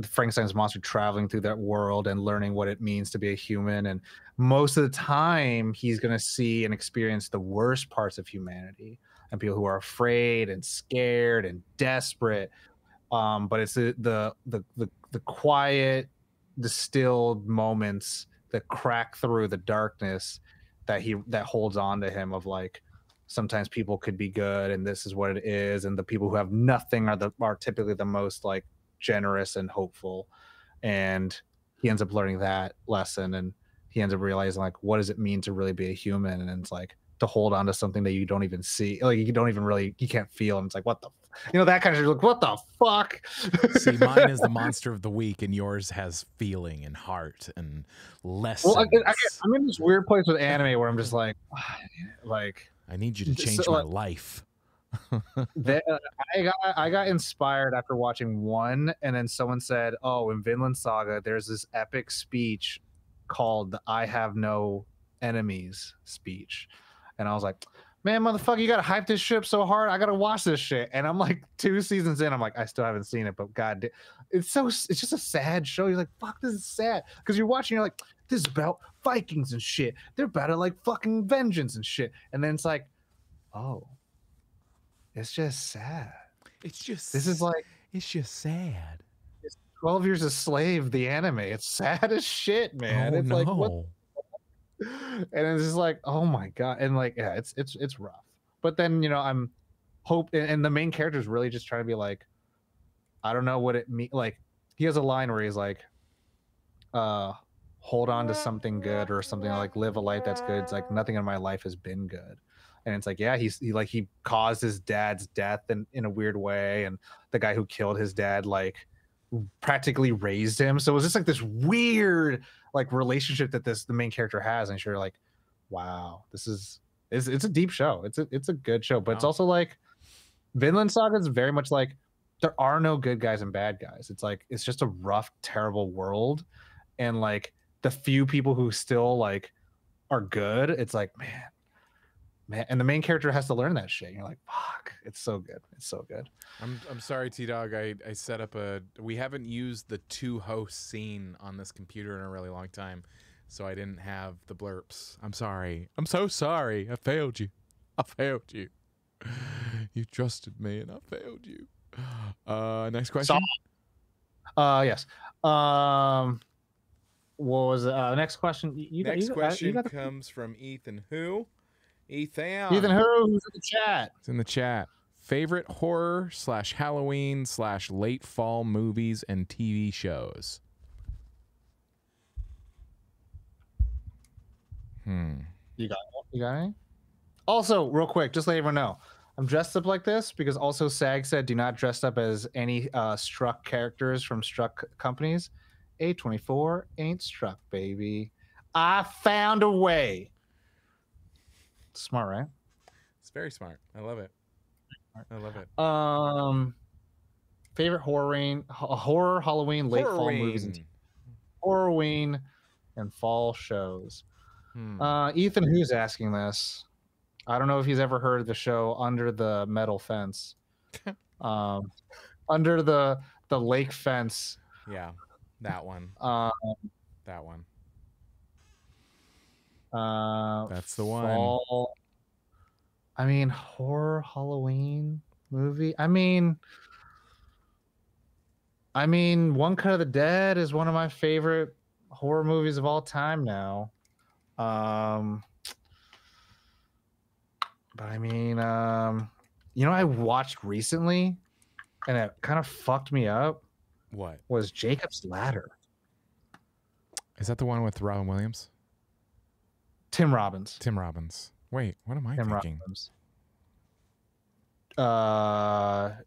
Frankenstein's monster traveling through that world and learning what it means to be a human. And most of the time he's going to see and experience the worst parts of humanity and people who are afraid and scared and desperate. But it's the quiet, distilled moments that crack through the darkness that holds on to him, of like, sometimes people could be good and this is what it is, and the people who have nothing are typically the most like generous and hopeful. And he ends up learning that lesson, and he ends up realizing like, what does it mean to really be a human? And it's like to hold on to something that you don't even see, like you can't feel, and it's like, what the, you know, that kind of like, what the fuck. See, mine is the monster of the week, and yours has feeling and heart and lessons. Well, I'm in this weird place with anime where I'm just like I need you to change my life. I got inspired after watching 1, and then someone said, oh, in Vinland Saga there's this epic speech called the I have no enemies speech. And I was like, man, motherfucker, you gotta hype this shit up so hard, I gotta watch this shit. And I'm like 2 seasons in, I'm like, I still haven't seen it, but god, it's just a sad show. You're like, fuck, this is sad, because you're watching, you're like, this is about Vikings and shit, they're about to like fucking vengeance and shit, and then it's like, oh, it's just sad. It's just sad. It's 12 Years a Slave, the anime. It's sad as shit, man. It's like, what? And it's just like, oh my god. And like, yeah, it's rough. But then, you know, I'm and the main character is really just trying to be like, I don't know what it means. Like, he has a line where he's like, hold on to something good, or something like, live a life that's good. It's like, nothing in my life has been good. And it's like, yeah, he caused his dad's death in a weird way, and the guy who killed his dad like practically raised him. So it was just like this weird like relationship that the main character has, and you're like, wow, it's a deep show. It's a good show, but It's also like Vinland Saga is very much like, there are no good guys and bad guys. It's like, it's just a rough, terrible world, and like the few people who still like are good, it's like, man, and the main character has to learn that shit. You're like, fuck, it's so good. It's so good. I'm sorry, T-Dog. I set up we haven't used the 2-host scene on this computer in a really long time, so I didn't have the blurps. I'm sorry. I'm so sorry. I failed you. You trusted me and I failed you. Next question. Yes. What was it? Next question? Next question comes from Ethan. Who? Ethan. Ethan who? Who's in the chat? It's in the chat. Favorite horror / Halloween / late fall movies and TV shows. You got any? Also, real quick, just let everyone know, I'm dressed up like this because also SAG said do not dress up as any struck characters from struck companies. A24 ain't struck, baby. I found a way. Smart, right? It's very smart. I love it. I love it. Favorite horror Halloween late fall movies and Horrorween and fall shows. Ethan who's asking this. I don't know if he's ever heard of the show Under the Metal Fence. Under the lake fence. Yeah, that one. That one. That's the one. Fall. I mean, horror Halloween movie. I mean, One Cut of the Dead is one of my favorite horror movies of all time now. But I mean, I watched recently and it kind of fucked me up. What? Was Jacob's Ladder. Is that the one with Robin Williams? Tim Robbins. Wait, what am I thinking? I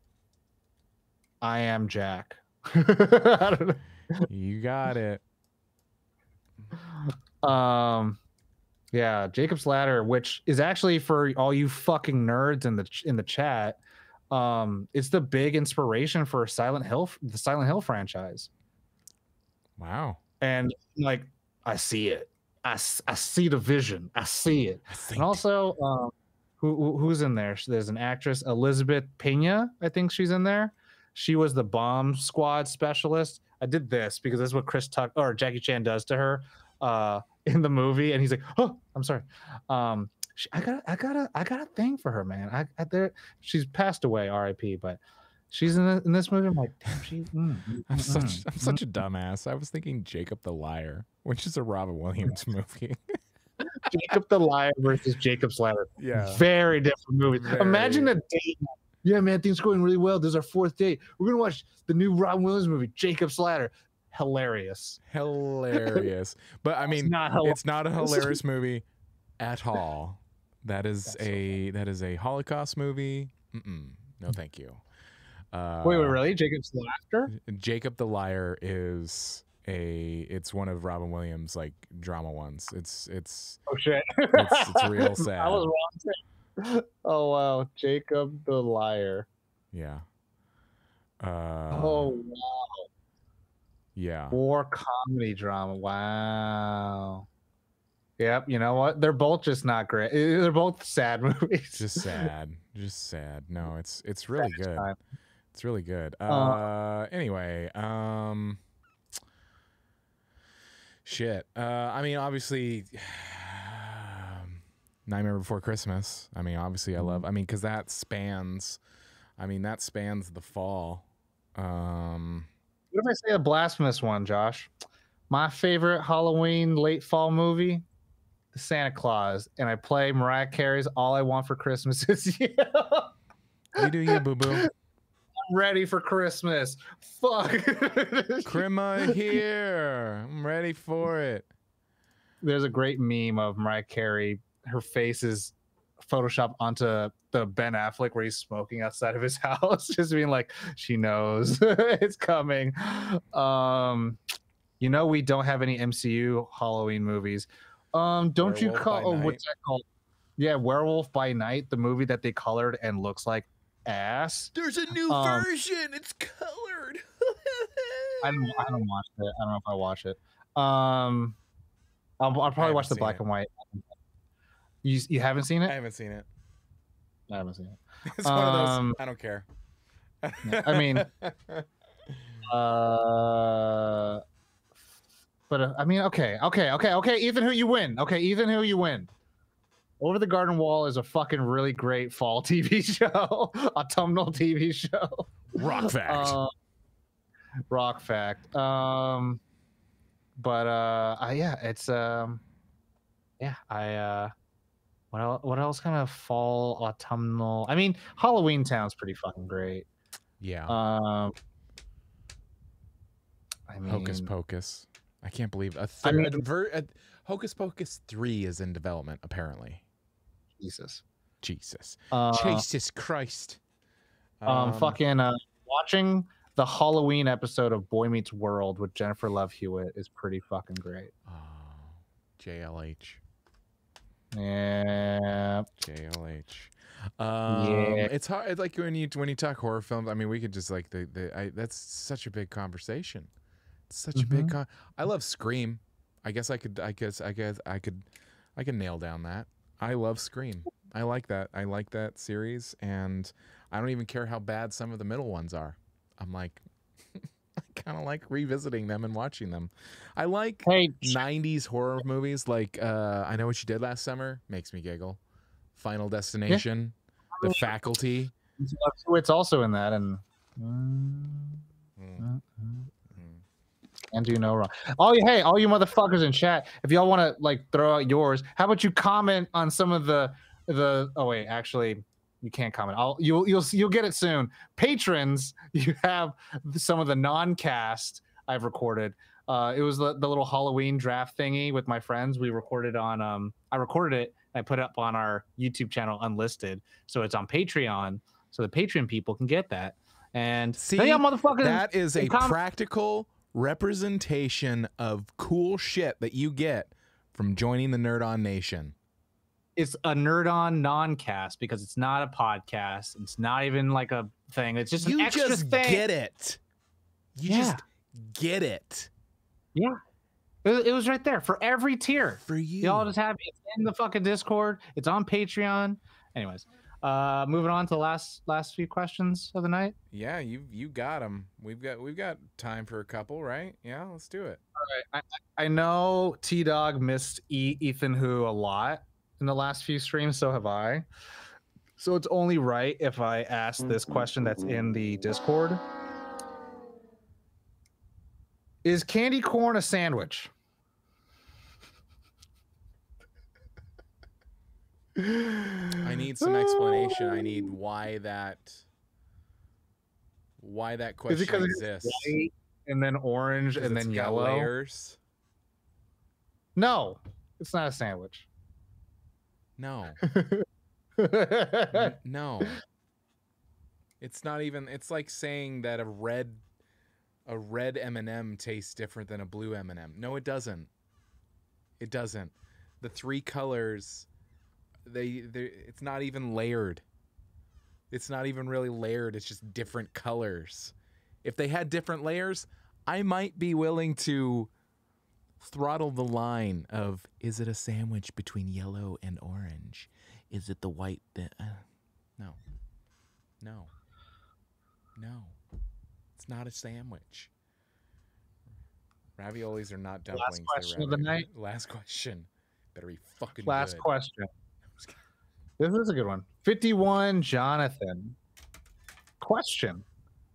Am Jack. I don't know. You got it. Yeah, Jacob's Ladder, which is actually for all you fucking nerds in the chat. It's the big inspiration for the Silent Hill franchise. Wow. And like, I see it. I see the vision. I see it. And also, who's in there? There's an actress, Elizabeth Pena. I think she's in there. She was the bomb squad specialist. I did this because this is what Jackie Chan does to her in the movie, and he's like, "Oh, I'm sorry." I got a thing for her, man. She's passed away, R.I.P. But she's in this movie. I'm like, damn, I'm such a dumbass. I was thinking Jacob the Liar, which is a Robin Williams movie. Jacob the Liar versus Jacob's Ladder. Yeah, very different movies. Imagine a date. Yeah, man, things going really well. This is our 4th date. We're gonna watch the new Robin Williams movie, Jacob's Ladder. Hilarious. But I mean, it's not a hilarious movie at all. That is a Holocaust movie. No, thank you. Wait, really? Jacob's Laughter? Jacob the Liar is it's one of Robin Williams' like drama ones. It's oh shit. it's real sad. I was wrong too. Oh wow, Jacob the Liar. Yeah. Oh wow. Yeah. War comedy drama. Wow. Yep. You know what? They're both just not great. They're both sad movies. Just sad. No, it's really good. It's really good. Anyway, shit. I mean, obviously, Nightmare Before Christmas. I mean, obviously, I love. I mean, because that spans the fall. What if I say a blasphemous one, Josh? My favorite Halloween late fall movie, The Santa Claus, and I play Mariah Carey's "All I Want for Christmas Is You." You do you, boo boo. I'm ready for Christmas. Fuck. Crema here. I'm ready for it. There's a great meme of Mariah Carey. Her face is photoshopped onto the Ben Affleck where he's smoking outside of his house, just being like, she knows it's coming. We don't have any MCU Halloween movies. Don't Werewolf you call what's that called? Yeah, Werewolf by Night, the movie that they colored and looks like ass. There's a new version. It's colored. I don't watch it. I don't know if I watch it. I'll probably watch the black and white. You haven't seen it? I haven't seen it. I haven't seen it. It's one of those. I don't care. I mean, but I mean, okay. Ethan, who you win? Okay, Ethan, who you win? Over the Garden Wall is a fucking really great fall TV show, autumnal TV show. Rock fact. Rock fact. Yeah, it's yeah, what else kind of fall autumnal? I mean, Halloween Town's pretty fucking great. Yeah. I mean, Hocus Pocus. I can't believe a third. Hocus Pocus 3 is in development apparently. Jesus Christ. Watching the Halloween episode of Boy Meets World with Jennifer Love Hewitt is pretty fucking great. Oh, JLH. Yeah. JLH. Yeah. It's hard. It's like when you talk horror films. I mean, we could just like that's such a big conversation. It's such a big. I love Scream. I can nail down that. I love Scream. I like that. I like that series, and I don't even care how bad some of the middle ones are. I'm like, I kind of like revisiting them and watching them. I like 90s horror movies like I Know What You Did Last Summer, makes me giggle. Final Destination, The Faculty. It's also in that, and and do no wrong. All you motherfuckers in chat, if y'all want to like throw out yours, how about you comment on some of the oh wait, actually you can't comment. You'll get it soon. Patrons, you have some of the non-cast I've recorded. It was the little Halloween draft thingy with my friends. We recorded on I recorded it and I put it up on our YouTube channel unlisted. So it's on Patreon. So the Patreon people can get that. And see, motherfuckers, that is a practical representation of cool shit that you get from joining the Nerd On Nation. It's a Nerd On non-cast because it's not a podcast. It's not even like a thing. It's just an extra thing. Get it. You just get it. Yeah. It was right there for every tier. For you. Y'all just have it in the fucking Discord. It's on Patreon. Anyways, moving on to the last few questions of the night. Yeah, you got them. We've got time for a couple, right? Yeah, let's do it. All right. I know T-Dog missed Ethan Who a lot in the last few streams, so have I. So it's only right if I ask this question that's in the Discord. Is candy corn a sandwich? I need some explanation. I need why that question exists. White and then orange and then yellow. Layers. No, it's not a sandwich. No. No. It's not even. It's like saying that a red M&M tastes different than a blue M&M. No, it doesn't. It doesn't. The three colors, it's not even layered. It's not even really layered. It's just different colors. If they had different layers, I might be willing to throttle the line of, is it a sandwich between yellow and orange? Is it the white? No. It's not a sandwich. Raviolis are not dumplings. Last question of the night. Last question. Better be fucking Last good. question. This is a good one. 51 Jonathan. Question.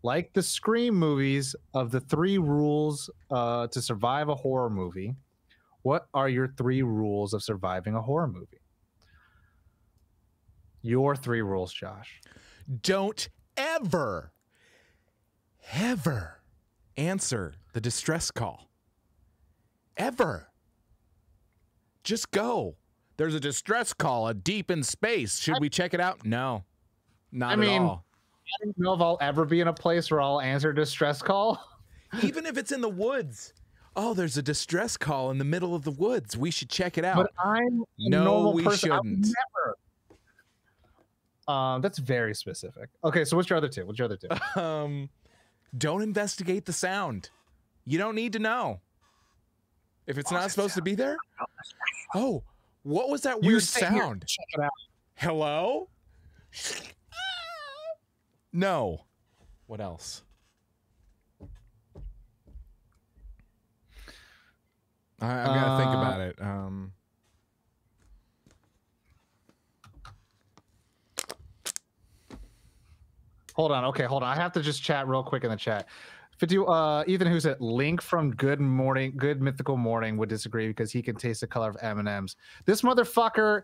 Like the Scream movies of the 3 rules to survive a horror movie, what are your 3 rules of surviving a horror movie? Your 3 rules, Josh. Don't ever answer the distress call. Ever. Just go. There's a distress call deep in space. Should we check it out? No. Not at all. I don't know if I'll ever be in a place where I'll answer a distress call. Even if it's in the woods. Oh, there's a distress call in the middle of the woods. We should check it out. But I'm a normal person. Shouldn't. Never. That's very specific. Okay, so what's your other 2? Don't investigate the sound. You don't need to know. If it's not supposed to be there. Oh, what was that weird sound? Check it out. Hello? No. What else? I've got to think about it. Hold on. Okay, hold on. I have to just chat real quick in the chat. 50, Ethan, who said Link from Good Mythical Morning would disagree because he can taste the color of M&Ms. This motherfucker,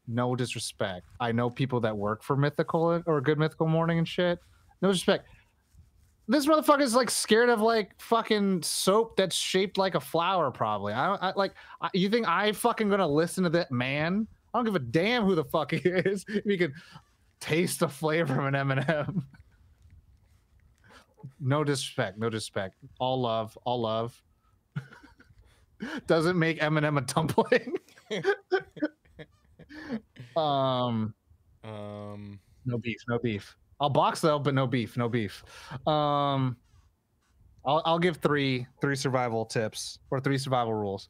no disrespect. I know people that work for Mythical or Good Mythical Morning and shit. No disrespect. This motherfucker is like scared of like fucking soap that's shaped like a flower. Probably. You think I fucking gonna listen to that man? I don't give a damn who the fuck he is. If he can taste the flavor of an M&M. No disrespect. No disrespect. All love. All love. Doesn't make M&M a dumpling. No beef. No beef. I'll box though, but no beef. No beef. I'll give three survival tips or 3 survival rules.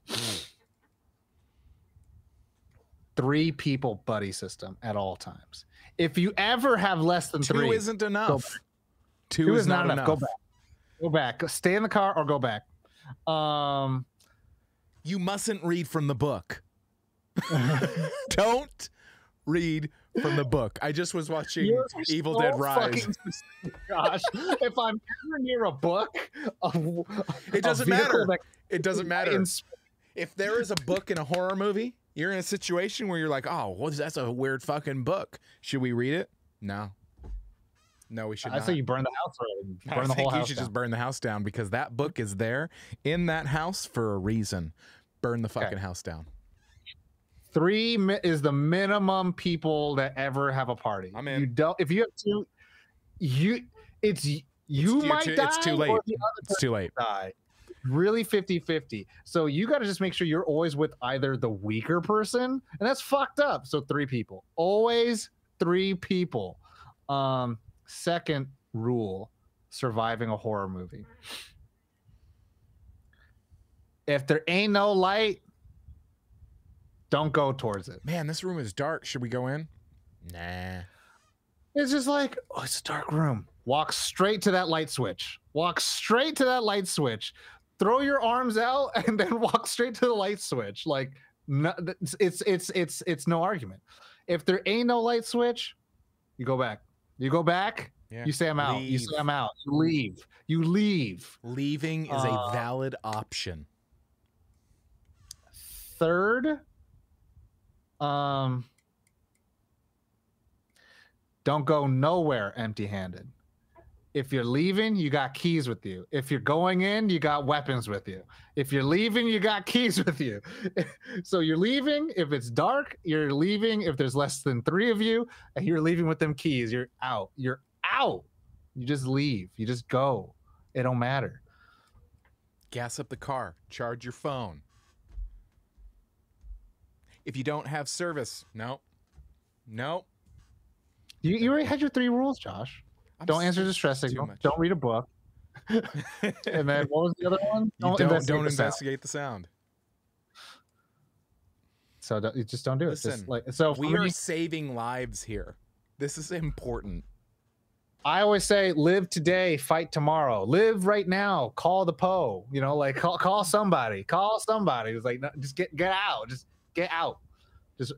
3 people buddy system at all times. If you ever have less than 3, 2 isn't enough. 2 is not enough. Go back. Go back. Stay in the car or go back. You mustn't read from the book. Don't read from the book. I just was watching Evil Dead Rise. Gosh, if I'm ever near a book, it doesn't matter. It doesn't matter. If there is a book in a horror movie, you're in a situation where you're like, oh, well, that's a weird fucking book. Should we read it? No. No, we should not. I say you burn the house already. Burn the whole house. You should just burn the house down because that book is there in that house for a reason. Burn the fucking house down. 3 is the minimum people that ever have a party. I'm in. You don't. If you have 2, you might die. It's too late. It's too late. Die. Really 50-50. So you got to just make sure you're always with either the weaker person, and that's fucked up. So 3 people. Always 3 people. Second rule, surviving a horror movie. If there ain't no light, don't go towards it. Man, this room is dark. Should we go in? Nah. It's just like, oh, it's a dark room. Walk straight to that light switch. Walk straight to that light switch. Throw your arms out and then walk straight to the light switch. Like, no, it's no argument. If there ain't no light switch, you go back. You go back. Yeah. You say I'm out. You say I'm out. You leave. You leave. Leaving is a valid option. Third, don't go nowhere empty-handed. If you're leaving, you got keys with you. If you're going in, you got weapons with you. If you're leaving, you got keys with you. So you're leaving. If it's dark, you're leaving. If there's less than 3 of you, and you're leaving with them keys, you're out. You're out. You just leave. You just go. It don't matter. Gas up the car. Charge your phone. If you don't have service, no. You already had your 3 rules, Josh. Don't answer distress signal. Don't read a book. And then what was the other one? Don't investigate the sound. So you just don't do it. Listen, just like, so we are saving lives here. This is important. I always say, live today, fight tomorrow. Live right now. Call the Poe. You know, like call somebody. Call somebody. It's like, no, just get out. Just get out. Just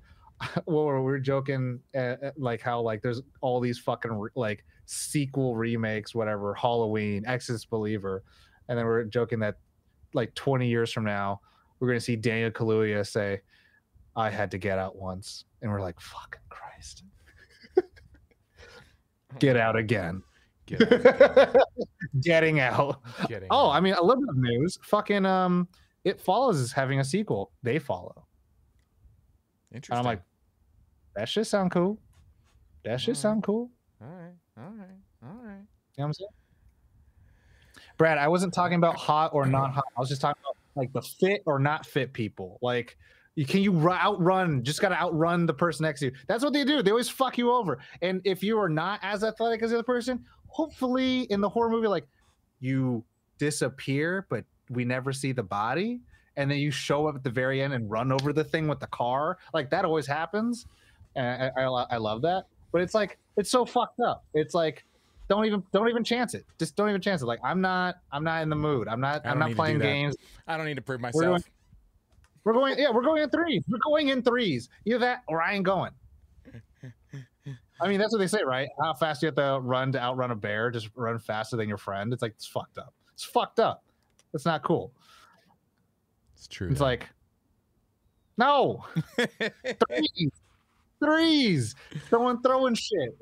well, we're joking, like how like there's all these fucking like sequel remakes, whatever, Halloween, Exodus Believer, and then we're joking that like 20 years from now we're gonna see Daniel Kaluuya say, "I had to get out once," and we're like, "Fucking Christ, get out again." Getting out. I mean, a little bit of news. Fucking It Follows is having a sequel. They Follow. Interesting. And I'm like, that shit sound cool. That shit sound cool. All right. You know what I'm saying? Brad, I wasn't talking about hot or not hot. I was just talking about like the fit or not fit people. Like, you outrun? Just got to outrun the person next to you. That's what they do. They always fuck you over. And if you are not as athletic as the other person, hopefully in the horror movie, like you disappear, but we never see the body. And then you show up at the very end and run over the thing with the car. Like that always happens. And I love that. But it's like, it's so fucked up. It's like, don't even chance it. Just don't even chance it. Like I'm not in the mood. I'm not playing games. I don't need to prove myself. We're going in threes. We're going in threes. Either that or I ain't going. I mean, that's what they say, right? How fast you have to run to outrun a bear? Just run faster than your friend. It's like, it's fucked up. It's fucked up. That's not cool. It's true. It's though. like, no. Threes. Someone throwing shit.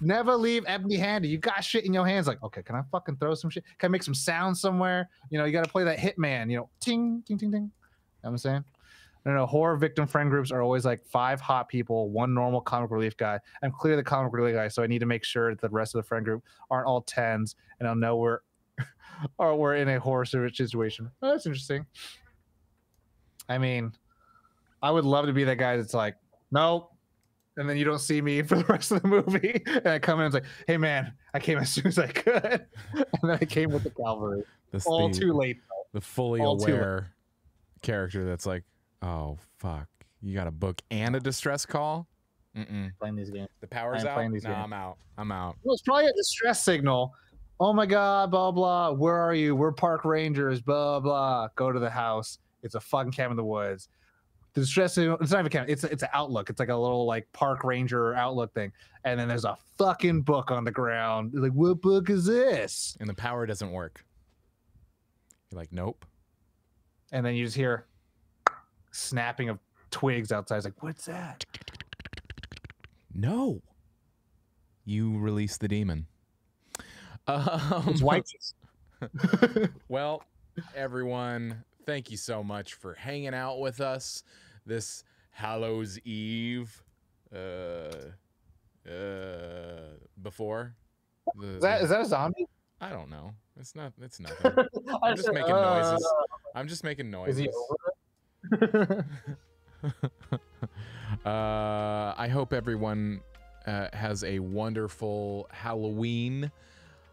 Never leave empty-handed. You got shit in your hands. Like, okay, can I fucking throw some shit? Can I make some sound somewhere? You know, you got to play that Hitman. You know, ting, ting, ting, ting. You know what I'm saying? I don't know. Horror victim friend groups are always like 5 hot people, 1 normal comic relief guy. I'm clearly the comic relief guy, so I need to make sure that the rest of the friend group aren't all 10s, and I'll know we're in a horror situation. Oh, that's interesting. I mean, I would love to be that guy that's like, nope. And then you don't see me for the rest of the movie. And I come in and it's like, hey man, I came as soon as I could. And then I came with the cavalry. Too late. The fully aware character that's like, oh fuck, you got a book and a distress call? Playing these games. The power's out? No, I'm out. Well, it's probably a distress signal. Oh my God, blah, blah. Where are you? We're park rangers, blah, blah. Go to the house. It's a fucking cabin in the woods. The distress signal, it's not even a cabin. It's an outlook. It's like a little like park ranger outlook thing. And then there's a fucking book on the ground. Like, what book is this? And the power doesn't work. You're like, nope. And then you just hear snapping of twigs outside. It's like, what's that? No. You release the demon. It's white. Well, everyone, thank you so much for hanging out with us this Hallows Eve. Before. Is that a zombie? I don't know. It's not. It's nothing. I'm just making noises. I'm just making noises. Is he over it? I hope everyone has a wonderful Halloween.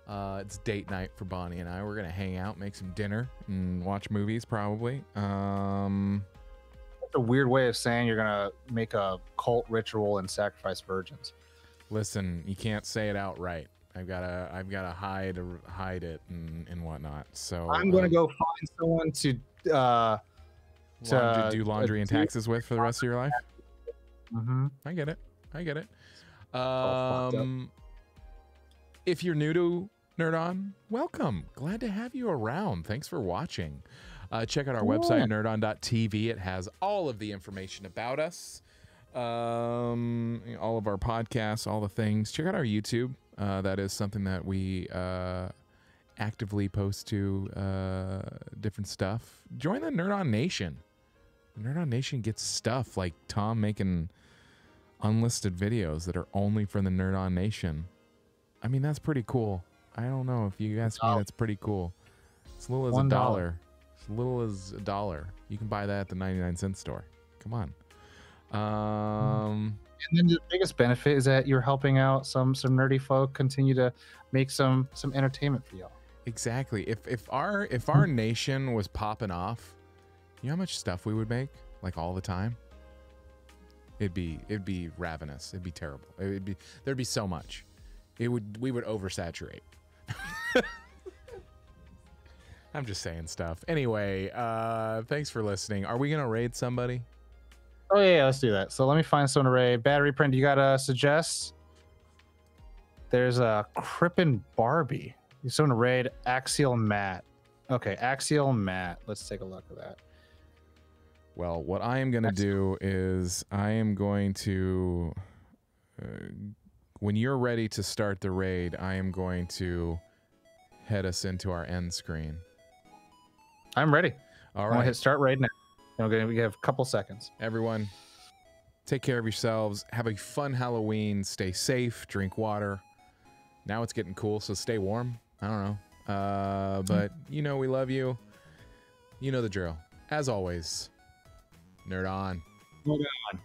It's date night for Bonnie and I. We're gonna hang out, make some dinner, and watch movies probably. That's a weird way of saying you're gonna make a cult ritual and sacrifice virgins. Listen, you can't say it outright. I've gotta hide it and whatnot. So I'm gonna go find someone to do laundry and taxes with for the rest of your life. Mm-hmm. I get it. If you're new to Nerd On, welcome. Glad to have you around. Thanks for watching. Check out our website, nerdon.tv. It has all of the information about us, all of our podcasts, all the things. Check out our YouTube. That is something that we actively post to different stuff. Join the Nerd On Nation. The Nerd On Nation gets stuff like Tom making unlisted videos that are only for the Nerd On Nation. I mean, that's pretty cool. I don't know if you ask me, that's pretty cool. As little as $1. As little as $1. You can buy that at the 99-cent store. Come on. And then the biggest benefit is that you're helping out some nerdy folk continue to make some entertainment for y'all. Exactly. If our nation was popping off, you know how much stuff we would make, like all the time? It'd be ravenous. It'd be terrible. There'd be so much. We would oversaturate. I'm just saying stuff. Anyway, thanks for listening. Are we gonna raid somebody? Oh yeah, let's do that. So let me find someone to raid. Battery print, you gotta suggest? There's a Crippen Barbie. You someone to raid Axial Matt. Okay, Axial Matt. Let's take a look at that. Well, what I am gonna do is I am going to when you're ready to start the raid, I am going to head us into our end screen. I'm ready. All I'm right. gonna hit start raid now. We have a couple seconds. Everyone, take care of yourselves. Have a fun Halloween. Stay safe. Drink water. Now it's getting cool, so stay warm. I don't know. But you know we love you. You know the drill. As always, Nerd On. Nerd On.